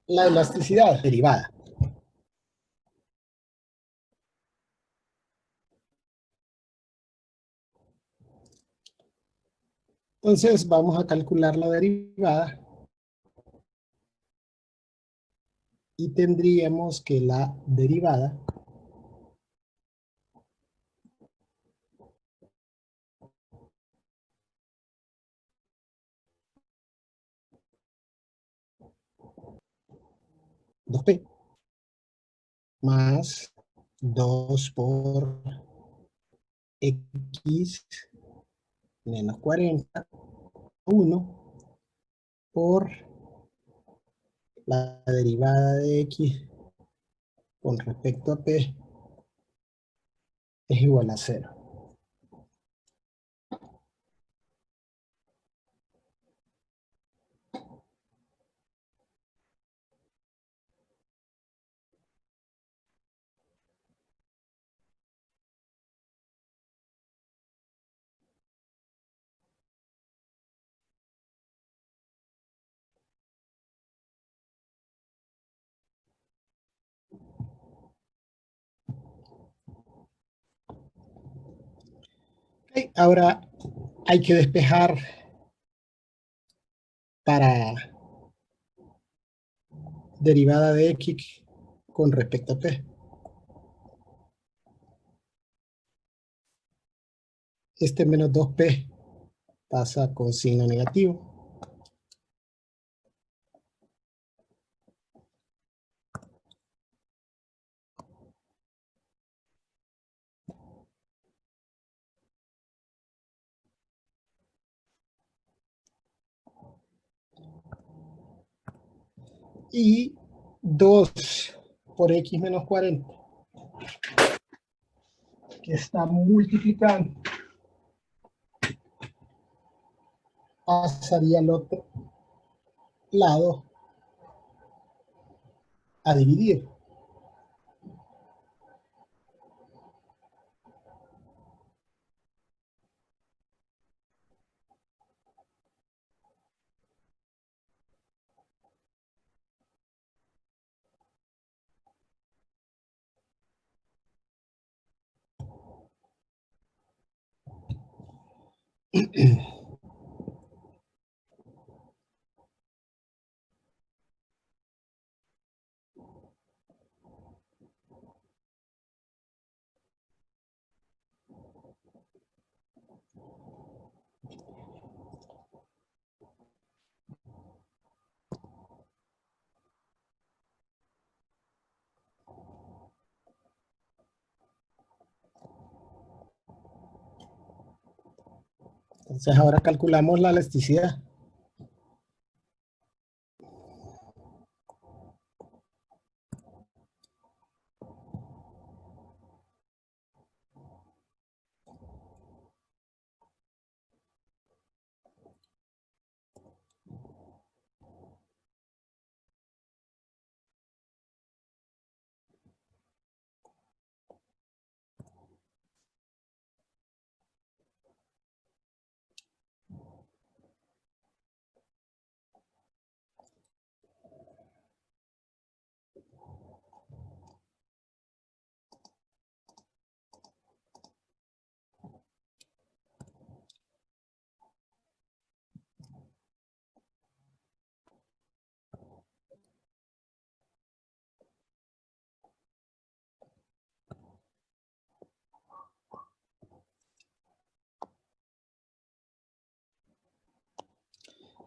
la elasticidad derivada? Entonces vamos a calcular la derivada y tendríamos que la derivada dos p más 2 por x menos 40, 1 por la derivada de x con respecto a p es igual a 0. Okay, ahora hay que despejar para derivada de x con respecto a p. Este menos 2p pasa con signo negativo. Y 2 por x menos 40, que está multiplicando, pasaría al otro lado a dividir. Entonces ahora calculamos la elasticidad.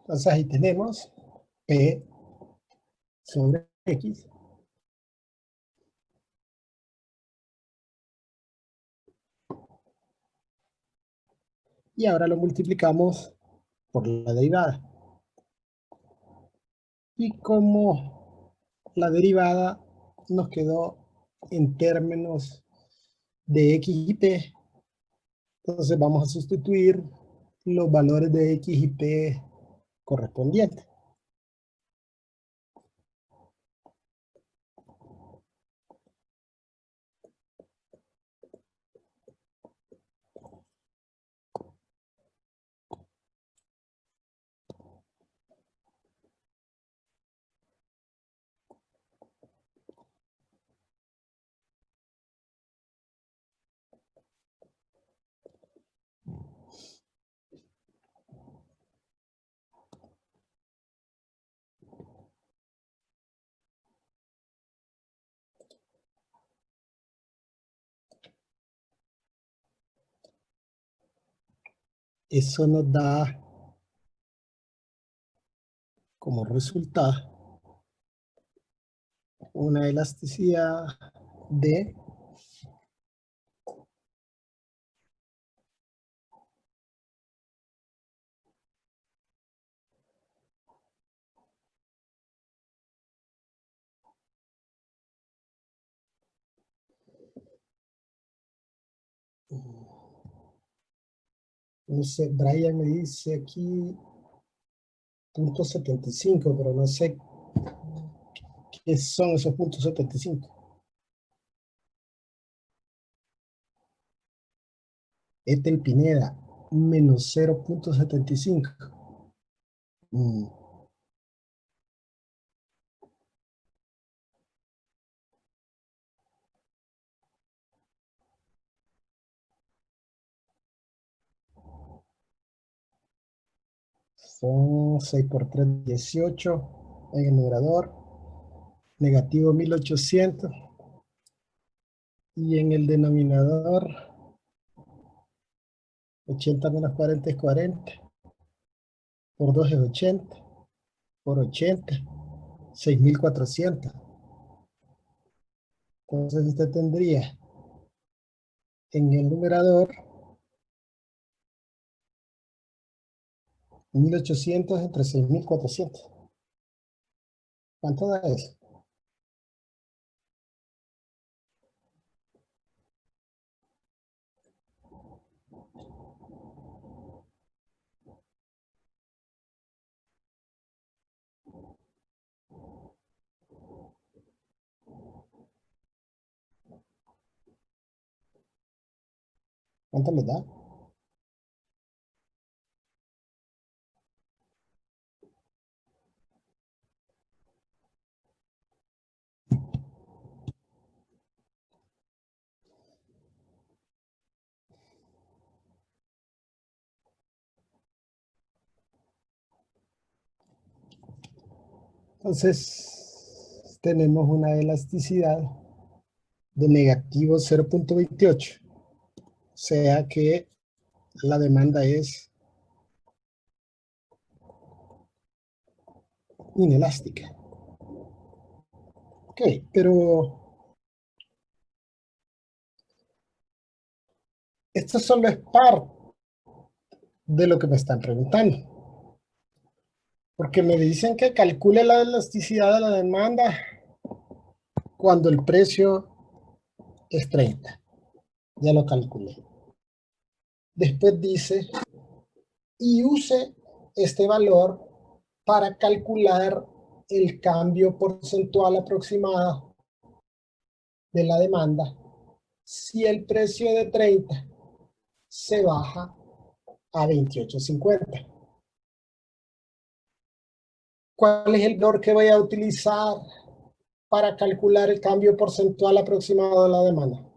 Entonces ahí tenemos P sobre X. Y ahora lo multiplicamos por la derivada. Y como la derivada nos quedó en términos de X y P, entonces vamos a sustituir los valores de X y P correspondientes. Eso nos da como resultado una elasticidad de 0,75. No sé, Brian me dice aquí 0,75, pero no sé qué son esos 0,75. Ethel Pineda, menos 0,75. Mm, Son 6 por 3, 18. En el numerador, negativo 1800. Y en el denominador, 80 menos 40 es 40. Por 2 es 80. Por 80, 6400. Entonces usted tendría en el numerador 1800 entre 6400. ¿Cuánto da eso? ¿Cuánto le da? Entonces, tenemos una elasticidad de negativo 0,28. O sea que la demanda es inelástica. Ok, pero esto solo es parte de lo que me están preguntando. Porque me dicen que calcule la elasticidad de la demanda cuando el precio es 30. Ya lo calculé. Después dice, y use este valor para calcular el cambio porcentual aproximado de la demanda si el precio de 30 se baja a 28.50. ¿Cuál es el valor que voy a utilizar para calcular el cambio porcentual aproximado de la demanda?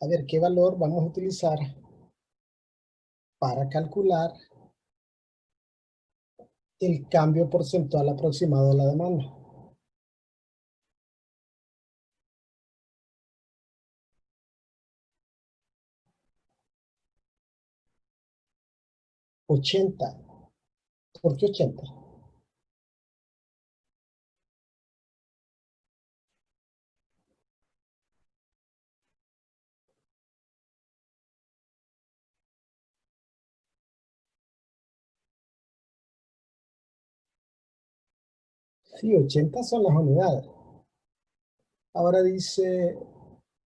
A ver, ¿qué valor vamos a utilizar para calcular el cambio porcentual aproximado de la demanda? ¿80? ¿Por qué 80? Sí, 80 son las unidades. Ahora dice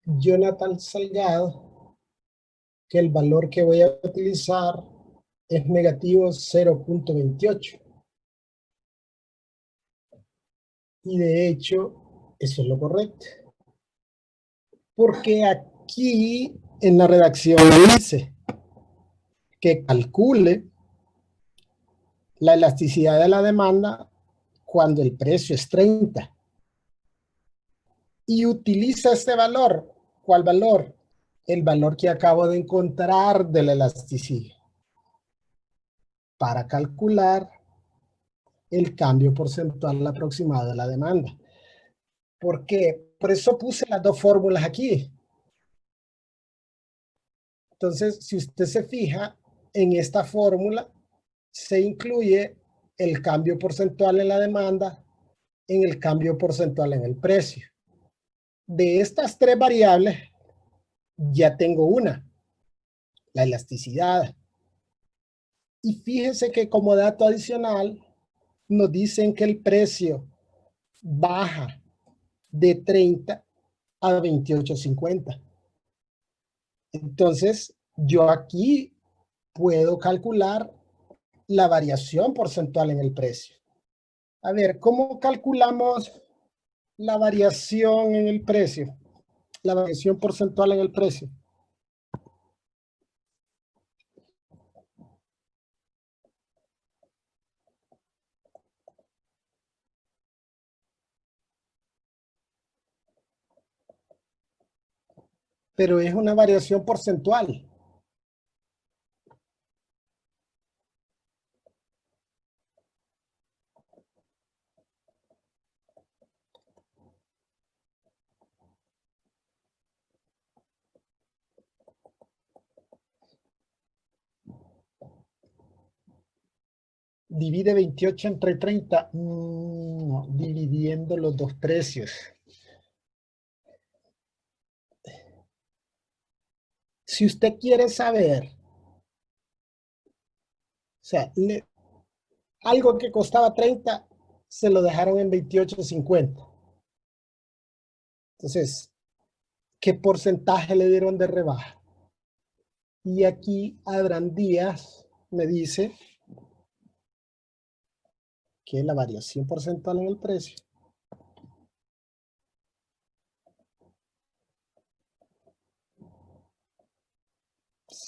Jonathan Salgado que el valor que voy a utilizar es negativo 0.28. Y de hecho, eso es lo correcto. Porque aquí en la redacción dice que calcule la elasticidad de la demanda cuando el precio es 30. Y utiliza este valor. ¿Cuál valor? El valor que acabo de encontrar de la elasticidad para calcular el cambio porcentual aproximado de la demanda. ¿Por qué? Por eso puse las dos fórmulas aquí. Entonces, si usted se fija, en esta fórmula se incluye el cambio porcentual en la demanda en el cambio porcentual en el precio. De estas tres variables, ya tengo una, la elasticidad. Y fíjense que como dato adicional, nos dicen que el precio baja de 30 a 28.50. Entonces, yo aquí puedo calcular la variación porcentual en el precio. A ver, ¿cómo calculamos la variación en el precio? La variación porcentual en el precio. Pero es una variación porcentual. Divide 28 entre 30. No, dividiendo los dos precios. Si usted quiere saber, o sea, algo que costaba 30, se lo dejaron en 28.50. Entonces, ¿qué porcentaje le dieron de rebaja? Y aquí Adrián Díaz me dice que la variación porcentual en el precio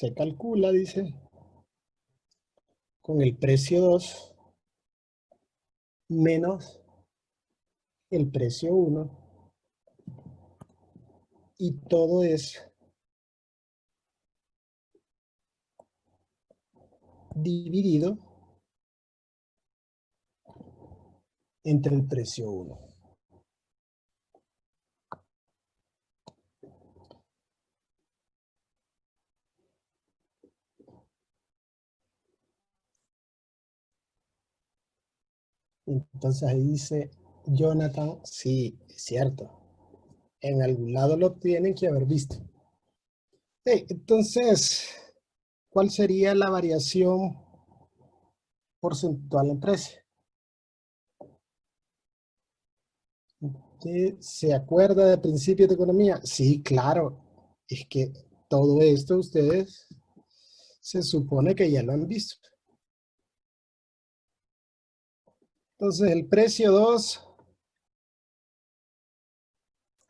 se calcula, dice, con el precio 2 menos el precio 1 y todo es dividido entre el precio 1. Entonces ahí dice Jonathan, sí, es cierto. En algún lado lo tienen que haber visto. Entonces, ¿cuál sería la variación porcentual en precio? ¿Se acuerda de principios de economía? Sí, claro. Es que todo esto ustedes se supone que ya lo han visto. Entonces, el precio 2,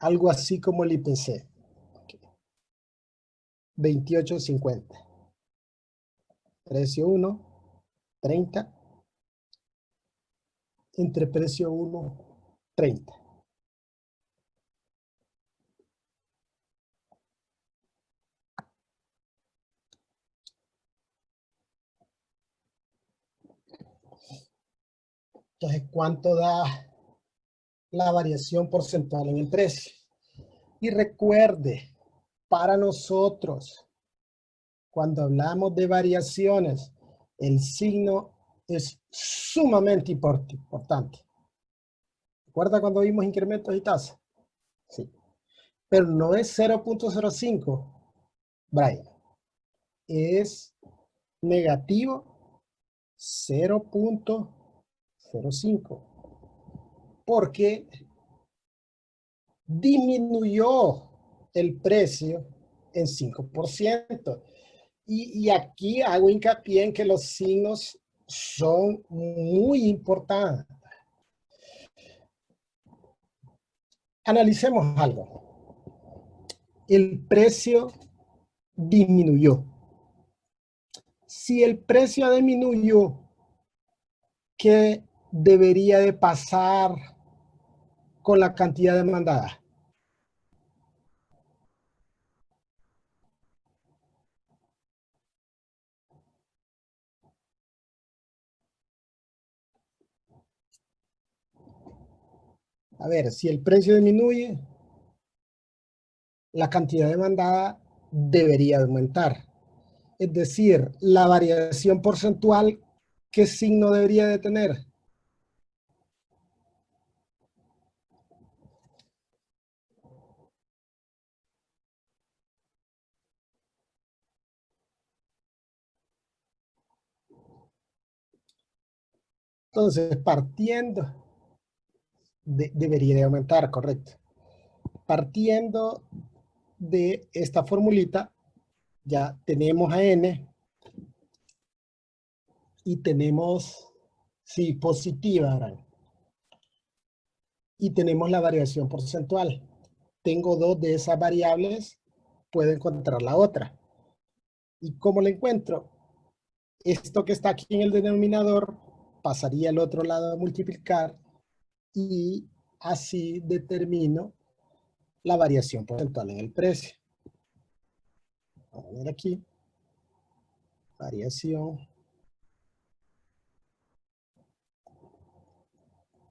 algo así como el IPC, 28.50. Precio 1, 30. Entre precio 1, 30. Entonces, ¿cuánto da la variación porcentual en el precio? Y recuerde, para nosotros, cuando hablamos de variaciones, el signo es sumamente importante. ¿Recuerda cuando vimos incrementos y tasas? Sí. Pero no es 0.05, Brian. Es negativo 0.05. Porque disminuyó el precio en 5%. Y aquí hago hincapié en que los signos son muy importantes. Analicemos algo. El precio disminuyó. Si el precio disminuyó, ¿qué debería de pasar con la cantidad demandada? A ver, si el precio disminuye, la cantidad demandada debería aumentar. Es decir, la variación porcentual, ¿qué signo debería de tener? Entonces, debería de aumentar, correcto. Partiendo de esta formulita, ya tenemos a n y tenemos, sí, positiva, ¿verdad? Y tenemos la variación porcentual. Tengo dos de esas variables, puedo encontrar la otra. ¿Y cómo la encuentro? Esto que está aquí en el denominador pasaría al otro lado a multiplicar y así determino la variación porcentual en el precio. Vamos a ver aquí, variación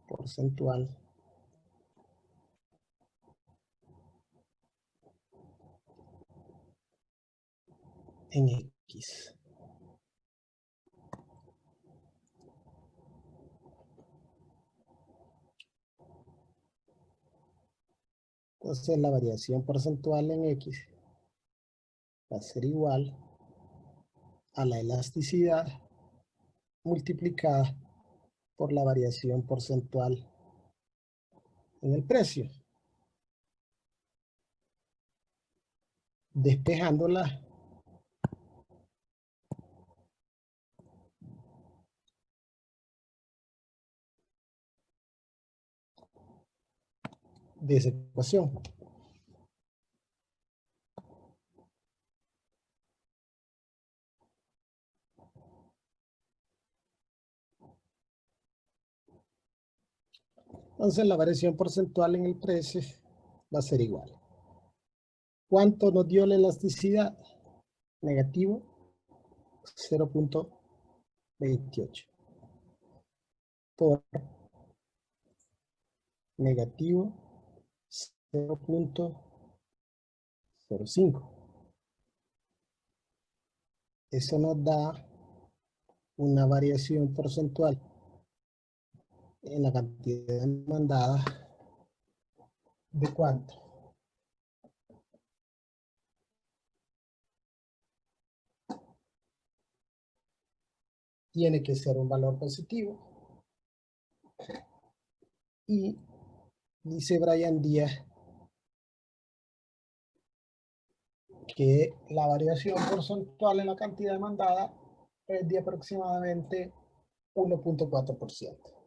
porcentual en X. Entonces la variación porcentual en X va a ser igual a la elasticidad multiplicada por la variación porcentual en el precio. Despejándola, de esa ecuación. Entonces la variación porcentual en el precio va a ser igual. ¿Cuánto nos dio la elasticidad? Negativo 0.28 por negativo 0.05. Eso nos da una variación porcentual en la cantidad demandada de cuánto. Tiene que ser un valor positivo. Y dice Brian Díaz que la variación porcentual en la cantidad demandada es de aproximadamente 1.4%.